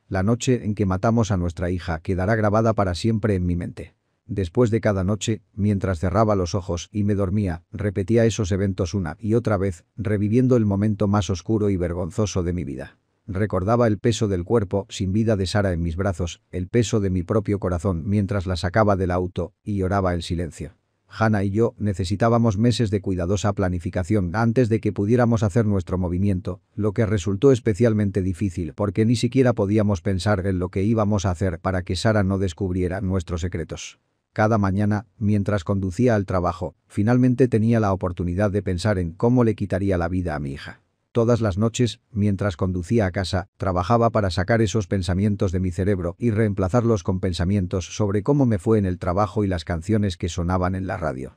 La noche en que matamos a nuestra hija quedará grabada para siempre en mi mente. Después de cada noche, mientras cerraba los ojos y me dormía, repetía esos eventos una y otra vez, reviviendo el momento más oscuro y vergonzoso de mi vida. Recordaba el peso del cuerpo sin vida de Sara en mis brazos, el peso de mi propio corazón mientras la sacaba del auto, y lloraba en silencio. Hannah y yo necesitábamos meses de cuidadosa planificación antes de que pudiéramos hacer nuestro movimiento, lo que resultó especialmente difícil porque ni siquiera podíamos pensar en lo que íbamos a hacer para que Sara no descubriera nuestros secretos. Cada mañana, mientras conducía al trabajo, finalmente tenía la oportunidad de pensar en cómo le quitaría la vida a mi hija. Todas las noches, mientras conducía a casa, trabajaba para sacar esos pensamientos de mi cerebro y reemplazarlos con pensamientos sobre cómo me fue en el trabajo y las canciones que sonaban en la radio.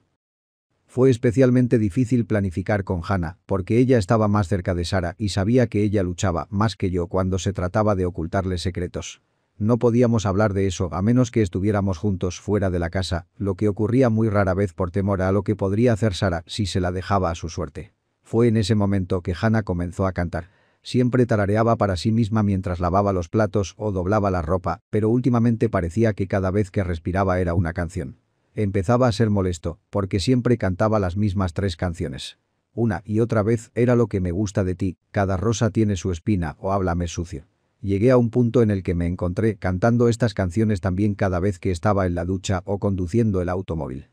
Fue especialmente difícil planificar con Hannah, porque ella estaba más cerca de Sarah y sabía que ella luchaba más que yo cuando se trataba de ocultarle secretos. No podíamos hablar de eso a menos que estuviéramos juntos fuera de la casa, lo que ocurría muy rara vez por temor a lo que podría hacer Sarah si se la dejaba a su suerte. Fue en ese momento que Hannah comenzó a cantar. Siempre tarareaba para sí misma mientras lavaba los platos o doblaba la ropa, pero últimamente parecía que cada vez que respiraba era una canción. Empezaba a ser molesto, porque siempre cantaba las mismas 3 canciones. Una y otra vez era lo que me gusta de ti, cada rosa tiene su espina o háblame sucio. Llegué a un punto en el que me encontré cantando estas canciones también cada vez que estaba en la ducha o conduciendo el automóvil.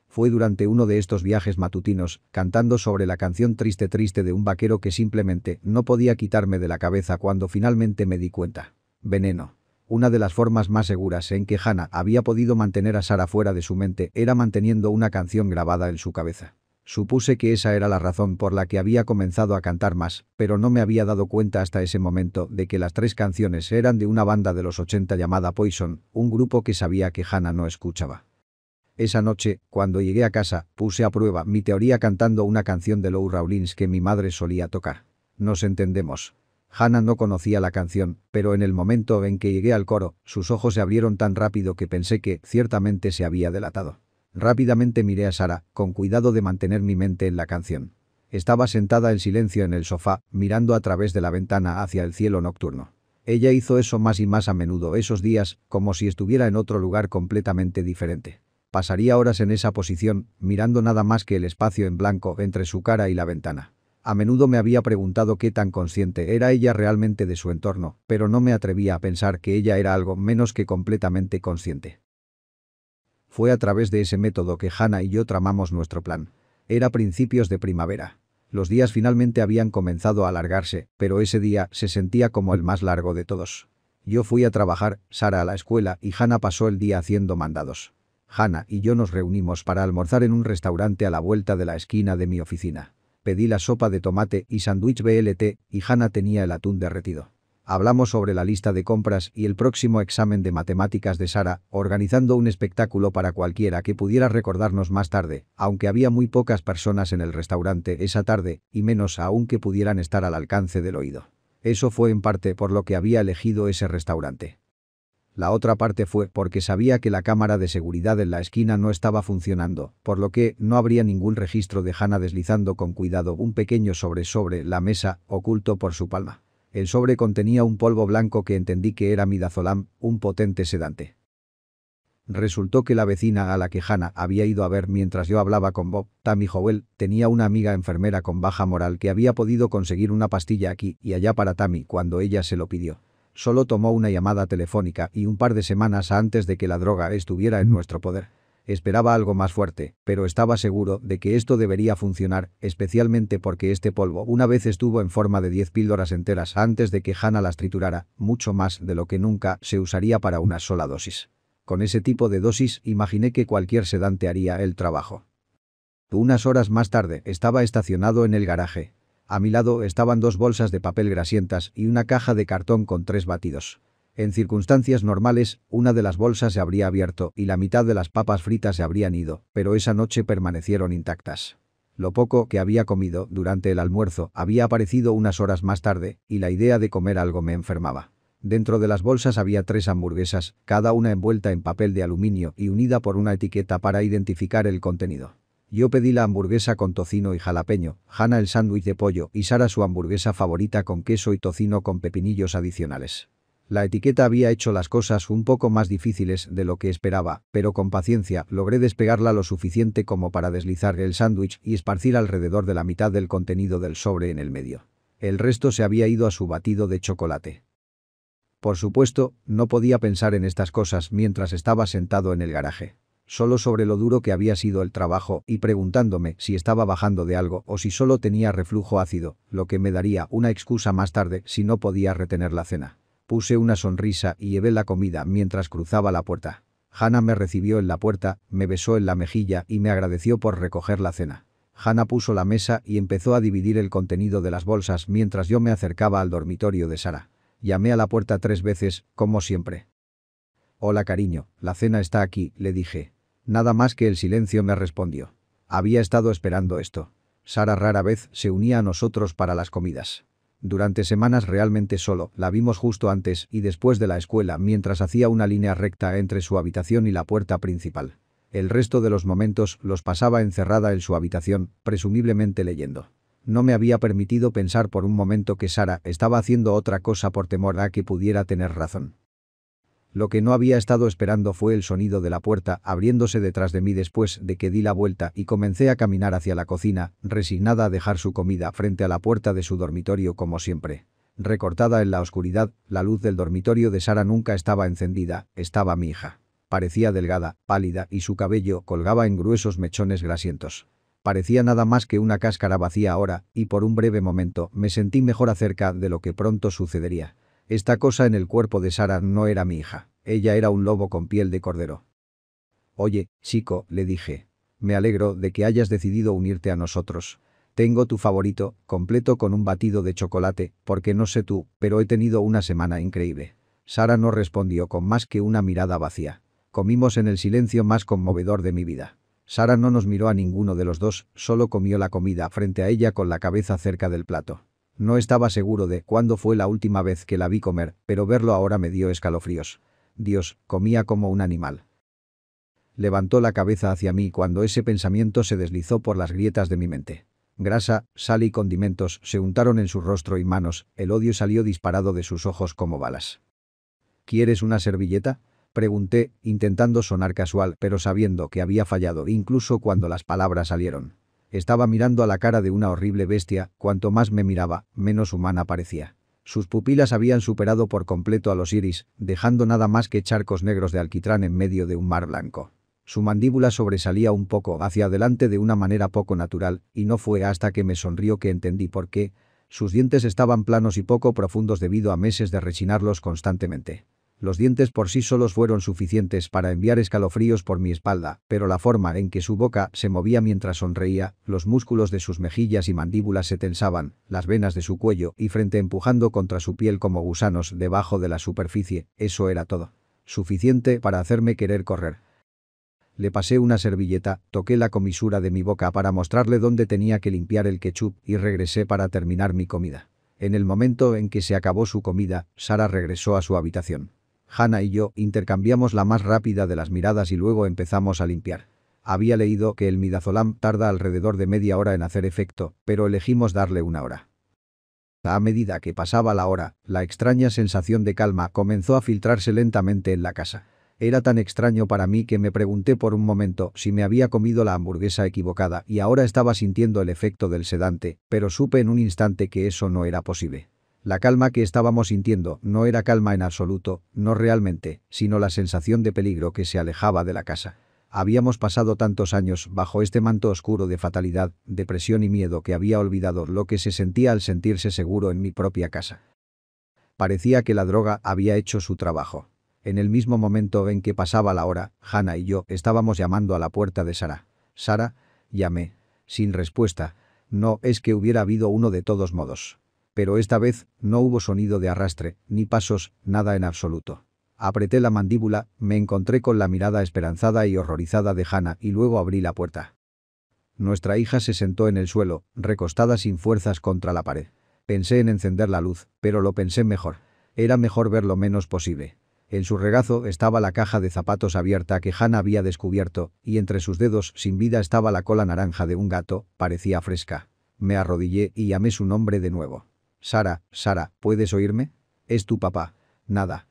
Fue durante uno de estos viajes matutinos, cantando sobre la canción Triste Triste de un vaquero que simplemente no podía quitarme de la cabeza cuando finalmente me di cuenta. Veneno. Una de las formas más seguras en que Hannah había podido mantener a Sarah fuera de su mente era manteniendo una canción grabada en su cabeza. Supuse que esa era la razón por la que había comenzado a cantar más, pero no me había dado cuenta hasta ese momento de que las 3 canciones eran de una banda de los 80 llamada Poison, un grupo que sabía que Hannah no escuchaba. Esa noche, cuando llegué a casa, puse a prueba mi teoría cantando una canción de Lou Rawlins que mi madre solía tocar. Nos entendemos. Hannah no conocía la canción, pero en el momento en que llegué al coro, sus ojos se abrieron tan rápido que pensé que, ciertamente, se había delatado. Rápidamente miré a Sarah, con cuidado de mantener mi mente en la canción. Estaba sentada en silencio en el sofá, mirando a través de la ventana hacia el cielo nocturno. Ella hizo eso más y más a menudo esos días, como si estuviera en otro lugar completamente diferente. Pasaría horas en esa posición, mirando nada más que el espacio en blanco entre su cara y la ventana. A menudo me había preguntado qué tan consciente era ella realmente de su entorno, pero no me atrevía a pensar que ella era algo menos que completamente consciente. Fue a través de ese método que Hannah y yo tramamos nuestro plan. Era principios de primavera. Los días finalmente habían comenzado a alargarse, pero ese día se sentía como el más largo de todos. Yo fui a trabajar, Sarah a la escuela y Hannah pasó el día haciendo mandados. Hannah y yo nos reunimos para almorzar en un restaurante a la vuelta de la esquina de mi oficina. Pedí la sopa de tomate y sándwich BLT y Hannah tenía el atún derretido. Hablamos sobre la lista de compras y el próximo examen de matemáticas de Sarah, organizando un espectáculo para cualquiera que pudiera recordarnos más tarde, aunque había muy pocas personas en el restaurante esa tarde, y menos aún que pudieran estar al alcance del oído. Eso fue en parte por lo que había elegido ese restaurante. La otra parte fue porque sabía que la cámara de seguridad en la esquina no estaba funcionando, por lo que no habría ningún registro de Hannah deslizando con cuidado un pequeño sobre la mesa, oculto por su palma. El sobre contenía un polvo blanco que entendí que era midazolam, un potente sedante. Resultó que la vecina a la que Hannah había ido a ver mientras yo hablaba con Bob, Tammy Howell, tenía una amiga enfermera con baja moral que había podido conseguir una pastilla aquí y allá para Tammy cuando ella se lo pidió. Solo tomó una llamada telefónica y un par de semanas antes de que la droga estuviera en nuestro poder. Esperaba algo más fuerte, pero estaba seguro de que esto debería funcionar, especialmente porque este polvo una vez estuvo en forma de 10 píldoras enteras antes de que Hannah las triturara, mucho más de lo que nunca se usaría para una sola dosis. Con ese tipo de dosis imaginé que cualquier sedante haría el trabajo. Unas horas más tarde estaba estacionado en el garaje. A mi lado estaban 2 bolsas de papel grasientas y una caja de cartón con 3 batidos. En circunstancias normales, una de las bolsas se habría abierto y la mitad de las papas fritas se habrían ido, pero esa noche permanecieron intactas. Lo poco que había comido durante el almuerzo había aparecido unas horas más tarde, y la idea de comer algo me enfermaba. Dentro de las bolsas había 3 hamburguesas, cada una envuelta en papel de aluminio y unida por una etiqueta para identificar el contenido. Yo pedí la hamburguesa con tocino y jalapeño, Hannah el sándwich de pollo y Sarah su hamburguesa favorita con queso y tocino con pepinillos adicionales. La etiqueta había hecho las cosas un poco más difíciles de lo que esperaba, pero con paciencia logré despegarla lo suficiente como para deslizar el sándwich y esparcir alrededor de la mitad del contenido del sobre en el medio. El resto se había ido a su batido de chocolate. Por supuesto, no podía pensar en estas cosas mientras estaba sentado en el garaje. Solo sobre lo duro que había sido el trabajo y preguntándome si estaba bajando de algo o si solo tenía reflujo ácido, lo que me daría una excusa más tarde si no podía retener la cena. Puse una sonrisa y llevé la comida mientras cruzaba la puerta. Hannah me recibió en la puerta, me besó en la mejilla y me agradeció por recoger la cena. Hannah puso la mesa y empezó a dividir el contenido de las bolsas mientras yo me acercaba al dormitorio de Sarah. Llamé a la puerta 3 veces, como siempre. «Hola cariño, la cena está aquí», le dije. Nada más que el silencio me respondió. Había estado esperando esto. Sarah rara vez se unía a nosotros para las comidas. Durante semanas realmente solo la vimos justo antes y después de la escuela mientras hacía una línea recta entre su habitación y la puerta principal. El resto de los momentos los pasaba encerrada en su habitación, presumiblemente leyendo. No me había permitido pensar por un momento que Sarah estaba haciendo otra cosa por temor a que pudiera tener razón. Lo que no había estado esperando fue el sonido de la puerta abriéndose detrás de mí después de que di la vuelta y comencé a caminar hacia la cocina, resignada a dejar su comida frente a la puerta de su dormitorio como siempre. Recortada en la oscuridad, la luz del dormitorio de Sarah nunca estaba encendida, estaba mi hija. Parecía delgada, pálida y su cabello colgaba en gruesos mechones grasientos. Parecía nada más que una cáscara vacía ahora, y por un breve momento me sentí mejor acerca de lo que pronto sucedería. Esta cosa en el cuerpo de Sarah no era mi hija, ella era un lobo con piel de cordero. «Oye, chico», le dije. «Me alegro de que hayas decidido unirte a nosotros. Tengo tu favorito, completo con un batido de chocolate, porque no sé tú, pero he tenido una semana increíble». Sarah no respondió con más que una mirada vacía. Comimos en el silencio más conmovedor de mi vida. Sarah no nos miró a ninguno de los dos, solo comió la comida frente a ella con la cabeza cerca del plato. No estaba seguro de cuándo fue la última vez que la vi comer, pero verlo ahora me dio escalofríos. Dios, comía como un animal. Levantó la cabeza hacia mí cuando ese pensamiento se deslizó por las grietas de mi mente. Grasa, sal y condimentos se untaron en su rostro y manos, el odio salió disparado de sus ojos como balas. «¿Quieres una servilleta?», pregunté, intentando sonar casual pero sabiendo que había fallado incluso cuando las palabras salieron. Estaba mirando a la cara de una horrible bestia, cuanto más me miraba, menos humana parecía. Sus pupilas habían superado por completo a los iris, dejando nada más que charcos negros de alquitrán en medio de un mar blanco. Su mandíbula sobresalía un poco hacia adelante de una manera poco natural, y no fue hasta que me sonrió que entendí por qué. Sus dientes estaban planos y poco profundos debido a meses de rechinarlos constantemente. Los dientes por sí solos fueron suficientes para enviar escalofríos por mi espalda, pero la forma en que su boca se movía mientras sonreía, los músculos de sus mejillas y mandíbulas se tensaban, las venas de su cuello y frente empujando contra su piel como gusanos debajo de la superficie, eso era todo. Suficiente para hacerme querer correr. Le pasé una servilleta, toqué la comisura de mi boca para mostrarle dónde tenía que limpiar el ketchup y regresé para terminar mi comida. En el momento en que se acabó su comida, Sarah regresó a su habitación. Hannah y yo intercambiamos la más rápida de las miradas y luego empezamos a limpiar. Había leído que el midazolam tarda alrededor de media hora en hacer efecto, pero elegimos darle una hora. A medida que pasaba la hora, la extraña sensación de calma comenzó a filtrarse lentamente en la casa. Era tan extraño para mí que me pregunté por un momento si me había comido la hamburguesa equivocada y ahora estaba sintiendo el efecto del sedante, pero supe en un instante que eso no era posible. La calma que estábamos sintiendo no era calma en absoluto, no realmente, sino la sensación de peligro que se alejaba de la casa. Habíamos pasado tantos años bajo este manto oscuro de fatalidad, depresión y miedo que había olvidado lo que se sentía al sentirse seguro en mi propia casa. Parecía que la droga había hecho su trabajo. En el mismo momento en que pasaba la hora, Hannah y yo estábamos llamando a la puerta de Sarah. «Sarah», llamé. Sin respuesta. No es que hubiera habido uno de todos modos. Pero esta vez no hubo sonido de arrastre, ni pasos, nada en absoluto. Apreté la mandíbula, me encontré con la mirada esperanzada y horrorizada de Hannah y luego abrí la puerta. Nuestra hija se sentó en el suelo, recostada sin fuerzas contra la pared. Pensé en encender la luz, pero lo pensé mejor. Era mejor ver lo menos posible. En su regazo estaba la caja de zapatos abierta que Hannah había descubierto, y entre sus dedos sin vida estaba la cola naranja de un gato, parecía fresca. Me arrodillé y llamé su nombre de nuevo. «Sarah, Sarah, ¿puedes oírme? Es tu papá». «Nada».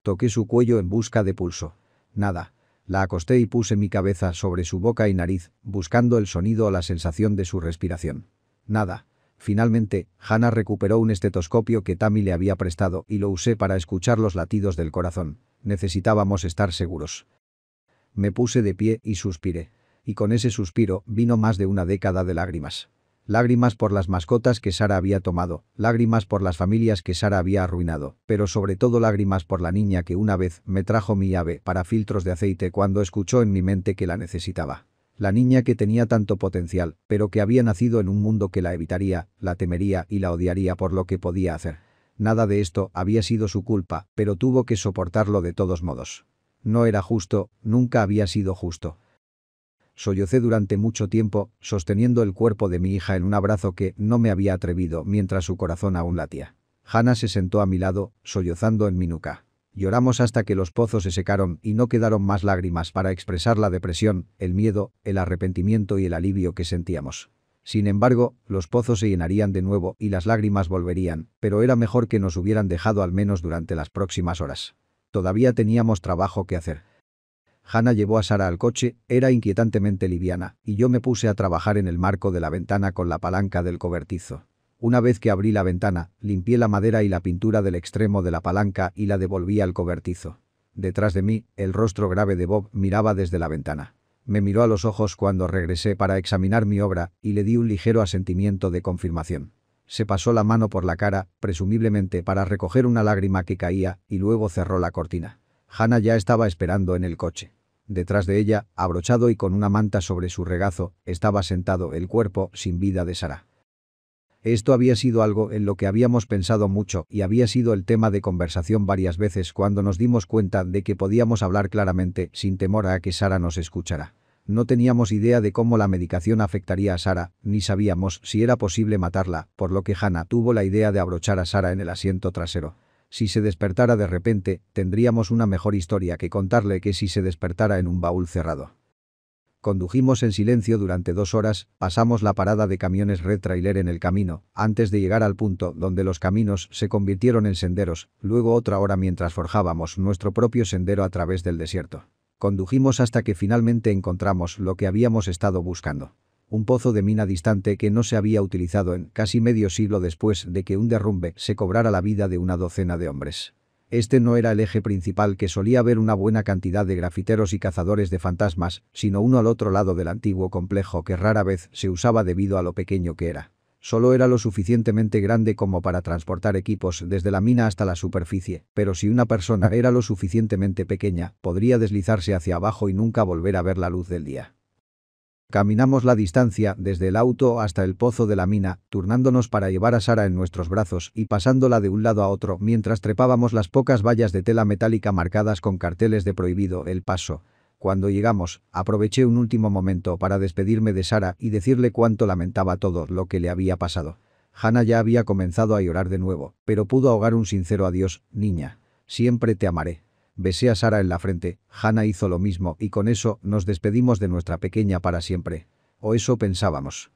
Toqué su cuello en busca de pulso. «Nada». La acosté y puse mi cabeza sobre su boca y nariz, buscando el sonido o la sensación de su respiración. «Nada». Finalmente, Hannah recuperó un estetoscopio que Tammy le había prestado y lo usé para escuchar los latidos del corazón. Necesitábamos estar seguros. Me puse de pie y suspiré. Y con ese suspiro vino más de una década de lágrimas. Lágrimas por las mascotas que Sara había tomado, lágrimas por las familias que Sara había arruinado, pero sobre todo lágrimas por la niña que una vez me trajo mi llave para filtros de aceite cuando escuchó en mi mente que la necesitaba. La niña que tenía tanto potencial, pero que había nacido en un mundo que la evitaría, la temería y la odiaría por lo que podía hacer. Nada de esto había sido su culpa, pero tuvo que soportarlo de todos modos. No era justo, nunca había sido justo. Sollocé durante mucho tiempo, sosteniendo el cuerpo de mi hija en un abrazo que no me había atrevido mientras su corazón aún latía. Hannah se sentó a mi lado, sollozando en mi nuca. Lloramos hasta que los pozos se secaron y no quedaron más lágrimas para expresar la depresión, el miedo, el arrepentimiento y el alivio que sentíamos. Sin embargo, los pozos se llenarían de nuevo y las lágrimas volverían, pero era mejor que nos hubieran dejado al menos durante las próximas horas. Todavía teníamos trabajo que hacer. Hannah llevó a Sara al coche, era inquietantemente liviana, y yo me puse a trabajar en el marco de la ventana con la palanca del cobertizo. Una vez que abrí la ventana, limpié la madera y la pintura del extremo de la palanca y la devolví al cobertizo. Detrás de mí, el rostro grave de Bob miraba desde la ventana. Me miró a los ojos cuando regresé para examinar mi obra y le di un ligero asentimiento de confirmación. Se pasó la mano por la cara, presumiblemente para recoger una lágrima que caía, y luego cerró la cortina. Hannah ya estaba esperando en el coche. Detrás de ella, abrochado y con una manta sobre su regazo, estaba sentado el cuerpo sin vida de Sara. Esto había sido algo en lo que habíamos pensado mucho y había sido el tema de conversación varias veces cuando nos dimos cuenta de que podíamos hablar claramente sin temor a que Sara nos escuchara. No teníamos idea de cómo la medicación afectaría a Sara, ni sabíamos si era posible matarla, por lo que Hannah tuvo la idea de abrochar a Sara en el asiento trasero. Si se despertara de repente, tendríamos una mejor historia que contarle que si se despertara en un baúl cerrado. Condujimos en silencio durante 2 horas, pasamos la parada de camiones Red Trailer en el camino, antes de llegar al punto donde los caminos se convirtieron en senderos, luego otra hora mientras forjábamos nuestro propio sendero a través del desierto. Condujimos hasta que finalmente encontramos lo que habíamos estado buscando. Un pozo de mina distante que no se había utilizado en casi medio siglo después de que un derrumbe se cobrara la vida de una docena de hombres. Este no era el eje principal que solía haber una buena cantidad de grafiteros y cazadores de fantasmas, sino uno al otro lado del antiguo complejo que rara vez se usaba debido a lo pequeño que era. Solo era lo suficientemente grande como para transportar equipos desde la mina hasta la superficie, pero si una persona era lo suficientemente pequeña, podría deslizarse hacia abajo y nunca volver a ver la luz del día. Caminamos la distancia desde el auto hasta el pozo de la mina, turnándonos para llevar a Sara en nuestros brazos y pasándola de un lado a otro mientras trepábamos las pocas vallas de tela metálica marcadas con carteles de prohibido el paso. Cuando llegamos, aproveché un último momento para despedirme de Sara y decirle cuánto lamentaba todo lo que le había pasado. Hannah ya había comenzado a llorar de nuevo, pero pudo ahogar un sincero adiós, niña. Siempre te amaré. Besé a Sara en la frente, Hannah hizo lo mismo y con eso nos despedimos de nuestra pequeña para siempre. O eso pensábamos.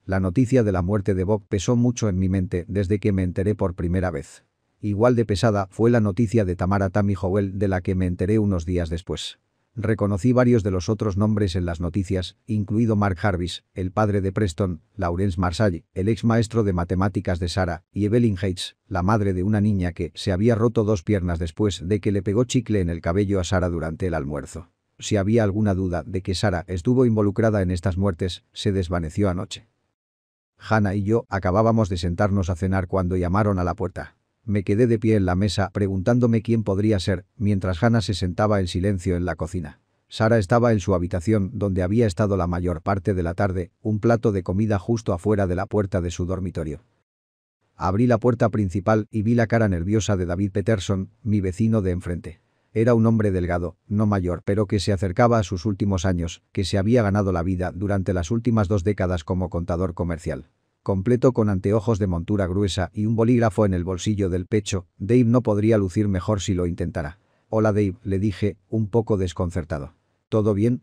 La noticia de la muerte de Bob pesó mucho en mi mente desde que me enteré por primera vez. Igual de pesada fue la noticia de Tamara Tammy Howell de la que me enteré unos días después. Reconocí varios de los otros nombres en las noticias, incluido Mark Jarvis, el padre de Preston, Lawrence Marshall, el ex maestro de matemáticas de Sara, y Evelyn Hates, la madre de una niña que se había roto 2 piernas después de que le pegó chicle en el cabello a Sara durante el almuerzo. Si había alguna duda de que Sara estuvo involucrada en estas muertes, se desvaneció anoche. Hannah y yo acabábamos de sentarnos a cenar cuando llamaron a la puerta. Me quedé de pie en la mesa preguntándome quién podría ser, mientras Hannah se sentaba en silencio en la cocina. Sara estaba en su habitación donde había estado la mayor parte de la tarde, un plato de comida justo afuera de la puerta de su dormitorio. Abrí la puerta principal y vi la cara nerviosa de David Peterson, mi vecino de enfrente. Era un hombre delgado, no mayor pero que se acercaba a sus últimos años, que se había ganado la vida durante las últimas 2 décadas como contador comercial. Completo con anteojos de montura gruesa y un bolígrafo en el bolsillo del pecho, Dave no podría lucir mejor si lo intentara. «Hola Dave», le dije, un poco desconcertado. «¿Todo bien?»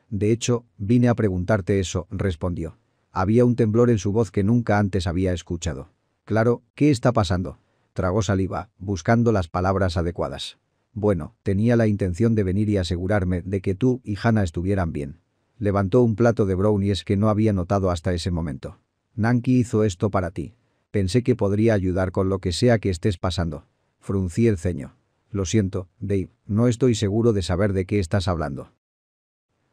«De hecho, vine a preguntarte eso», respondió. Había un temblor en su voz que nunca antes había escuchado. «Claro, ¿qué está pasando?» Tragó saliva, buscando las palabras adecuadas. «Bueno, tenía la intención de venir y asegurarme de que tú y Hannah estuvieran bien». Levantó un plato de brownies que no había notado hasta ese momento. «Nanki hizo esto para ti. Pensé que podría ayudar con lo que sea que estés pasando». Fruncí el ceño. «Lo siento, Dave, no estoy seguro de saber de qué estás hablando».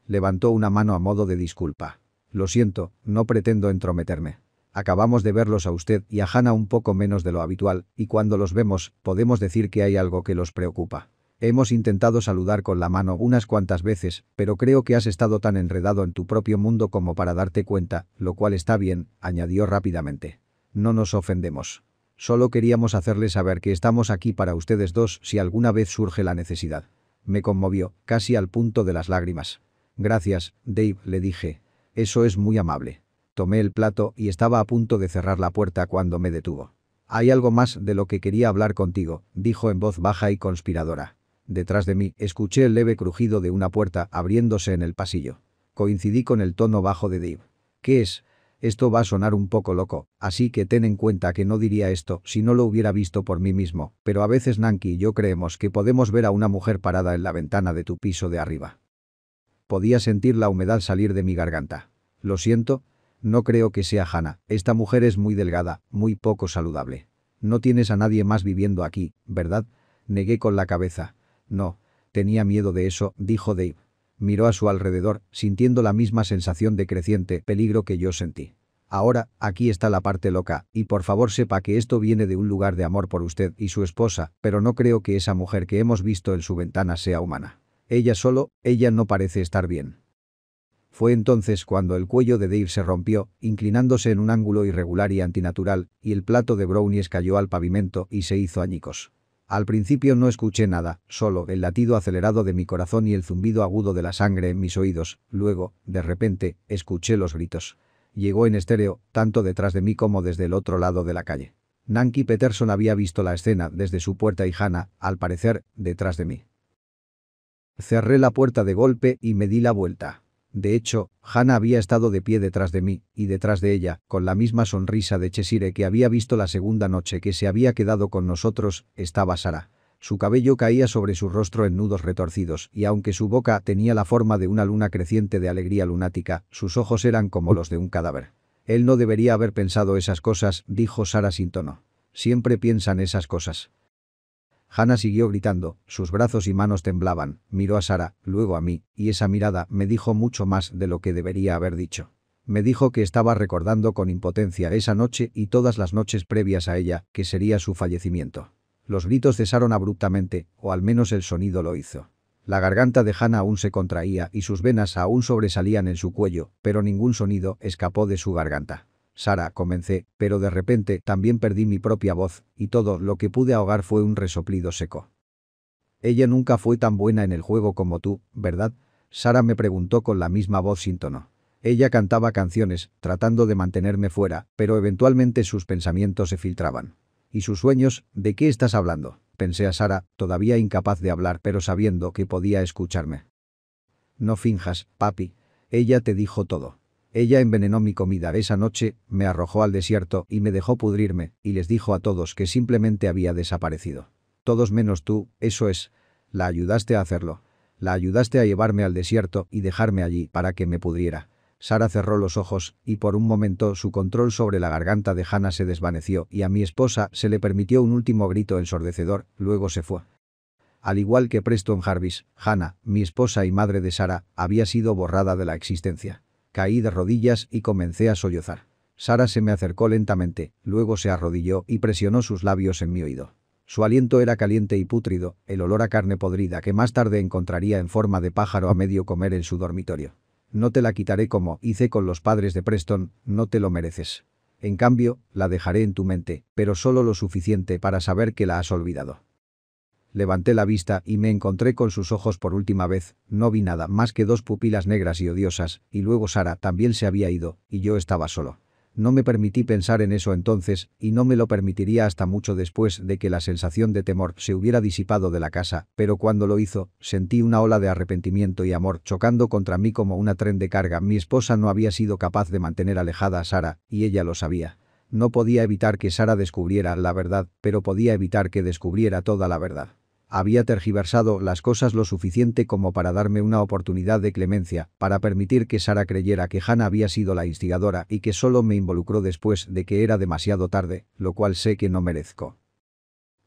Levantó una mano a modo de disculpa. Lo siento, no pretendo entrometerme. Acabamos de verlos a usted y a Hannah un poco menos de lo habitual, y cuando los vemos, podemos decir que hay algo que los preocupa. Hemos intentado saludar con la mano unas cuantas veces, pero creo que has estado tan enredado en tu propio mundo como para darte cuenta, lo cual está bien, añadió rápidamente. No nos ofendemos. Solo queríamos hacerles saber que estamos aquí para ustedes dos si alguna vez surge la necesidad. Me conmovió, casi al punto de las lágrimas. Gracias, Dave, le dije. Eso es muy amable. Tomé el plato y estaba a punto de cerrar la puerta cuando me detuvo. Hay algo más de lo que quería hablar contigo, dijo en voz baja y conspiradora. Detrás de mí, escuché el leve crujido de una puerta abriéndose en el pasillo. Coincidí con el tono bajo de Dave. ¿Qué es? Esto va a sonar un poco loco, así que ten en cuenta que no diría esto si no lo hubiera visto por mí mismo, pero a veces Nanki y yo creemos que podemos ver a una mujer parada en la ventana de tu piso de arriba. Podía sentir la humedad salir de mi garganta. Lo siento. No creo que sea Hannah, esta mujer es muy delgada, muy poco saludable. No tienes a nadie más viviendo aquí, ¿verdad? Negué con la cabeza. No. Tenía miedo de eso, dijo Dave. Miró a su alrededor, sintiendo la misma sensación de creciente peligro que yo sentí. Ahora, aquí está la parte loca, y por favor sepa que esto viene de un lugar de amor por usted y su esposa, pero no creo que esa mujer que hemos visto en su ventana sea humana. Ella no parece estar bien. Fue entonces cuando el cuello de Dave se rompió, inclinándose en un ángulo irregular y antinatural, y el plato de brownies cayó al pavimento y se hizo añicos. Al principio no escuché nada, solo el latido acelerado de mi corazón y el zumbido agudo de la sangre en mis oídos. Luego, de repente, escuché los gritos. Llegó en estéreo, tanto detrás de mí como desde el otro lado de la calle. Nanki Peterson había visto la escena desde su puerta y Hannah, al parecer, detrás de mí. Cerré la puerta de golpe y me di la vuelta. De hecho, Hannah había estado de pie detrás de mí, y detrás de ella, con la misma sonrisa de Cheshire que había visto la segunda noche que se había quedado con nosotros, estaba Sarah. Su cabello caía sobre su rostro en nudos retorcidos, y aunque su boca tenía la forma de una luna creciente de alegría lunática, sus ojos eran como los de un cadáver. Él no debería haber pensado esas cosas, dijo Sarah sin tono. Siempre piensan esas cosas. Hannah siguió gritando, sus brazos y manos temblaban, miró a Sarah, luego a mí, y esa mirada me dijo mucho más de lo que debería haber dicho. Me dijo que estaba recordando con impotencia esa noche y todas las noches previas a ella, que sería su fallecimiento. Los gritos cesaron abruptamente, o al menos el sonido lo hizo. La garganta de Hannah aún se contraía y sus venas aún sobresalían en su cuello, pero ningún sonido escapó de su garganta. Sarah, comencé, pero de repente también perdí mi propia voz, y todo lo que pude ahogar fue un resoplido seco. Ella nunca fue tan buena en el juego como tú, ¿verdad? Sarah me preguntó con la misma voz sin tono. Ella cantaba canciones, tratando de mantenerme fuera, pero eventualmente sus pensamientos se filtraban. ¿Y sus sueños? ¿De qué estás hablando? Pensé a Sarah, todavía incapaz de hablar pero sabiendo que podía escucharme. No finjas, papi. Ella te dijo todo. Ella envenenó mi comida esa noche, me arrojó al desierto y me dejó pudrirme, y les dijo a todos que simplemente había desaparecido. Todos menos tú, eso es. La ayudaste a hacerlo. La ayudaste a llevarme al desierto y dejarme allí para que me pudriera. Sarah cerró los ojos, y por un momento su control sobre la garganta de Hannah se desvaneció y a mi esposa se le permitió un último grito ensordecedor, luego se fue. Al igual que Preston Jarvis, Hannah, mi esposa y madre de Sarah, había sido borrada de la existencia. Caí de rodillas y comencé a sollozar. Sarah se me acercó lentamente, luego se arrodilló y presionó sus labios en mi oído. Su aliento era caliente y pútrido, el olor a carne podrida que más tarde encontraría en forma de pájaro a medio comer en su dormitorio. No te la quitaré como hice con los padres de Preston, no te lo mereces. En cambio, la dejaré en tu mente, pero solo lo suficiente para saber que la has olvidado. Levanté la vista y me encontré con sus ojos por última vez, no vi nada más que dos pupilas negras y odiosas, y luego Sarah también se había ido, y yo estaba solo. No me permití pensar en eso entonces, y no me lo permitiría hasta mucho después de que la sensación de temor se hubiera disipado de la casa, pero cuando lo hizo, sentí una ola de arrepentimiento y amor chocando contra mí como una tren de carga. Mi esposa no había sido capaz de mantener alejada a Sarah, y ella lo sabía. No podía evitar que Sarah descubriera la verdad, pero podía evitar que descubriera toda la verdad. Había tergiversado las cosas lo suficiente como para darme una oportunidad de clemencia, para permitir que Sarah creyera que Hannah había sido la instigadora y que solo me involucró después de que era demasiado tarde, lo cual sé que no merezco.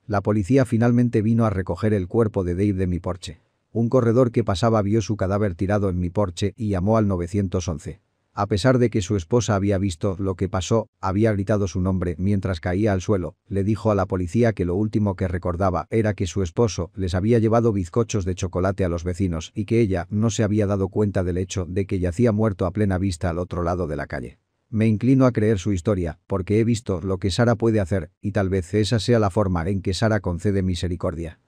La policía finalmente vino a recoger el cuerpo de Dave de mi porche. Un corredor que pasaba vio su cadáver tirado en mi porche y llamó al 911. A pesar de que su esposa había visto lo que pasó, había gritado su nombre mientras caía al suelo, le dijo a la policía que lo último que recordaba era que su esposo les había llevado bizcochos de chocolate a los vecinos y que ella no se había dado cuenta del hecho de que yacía muerto a plena vista al otro lado de la calle. Me inclino a creer su historia, porque he visto lo que Sara puede hacer, y tal vez esa sea la forma en que Sara concede misericordia.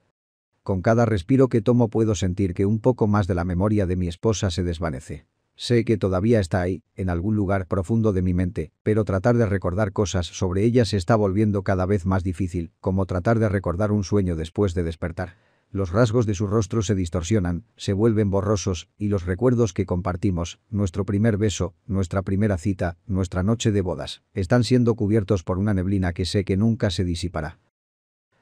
Con cada respiro que tomo puedo sentir que un poco más de la memoria de mi esposa se desvanece. Sé que todavía está ahí, en algún lugar profundo de mi mente, pero tratar de recordar cosas sobre ella se está volviendo cada vez más difícil, como tratar de recordar un sueño después de despertar. Los rasgos de su rostro se distorsionan, se vuelven borrosos, y los recuerdos que compartimos, nuestro primer beso, nuestra primera cita, nuestra noche de bodas, están siendo cubiertos por una neblina que sé que nunca se disipará.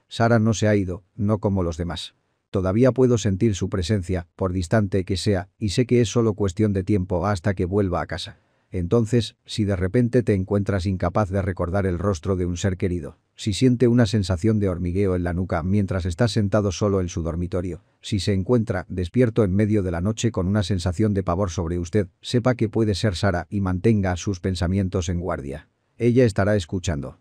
Sara no se ha ido, no como los demás. Todavía puedo sentir su presencia, por distante que sea, y sé que es solo cuestión de tiempo hasta que vuelva a casa. Entonces, si de repente te encuentras incapaz de recordar el rostro de un ser querido, si siente una sensación de hormigueo en la nuca mientras estás sentado solo en su dormitorio, si se encuentra despierto en medio de la noche con una sensación de pavor sobre usted, sepa que puede ser Sara y mantenga sus pensamientos en guardia. Ella estará escuchando.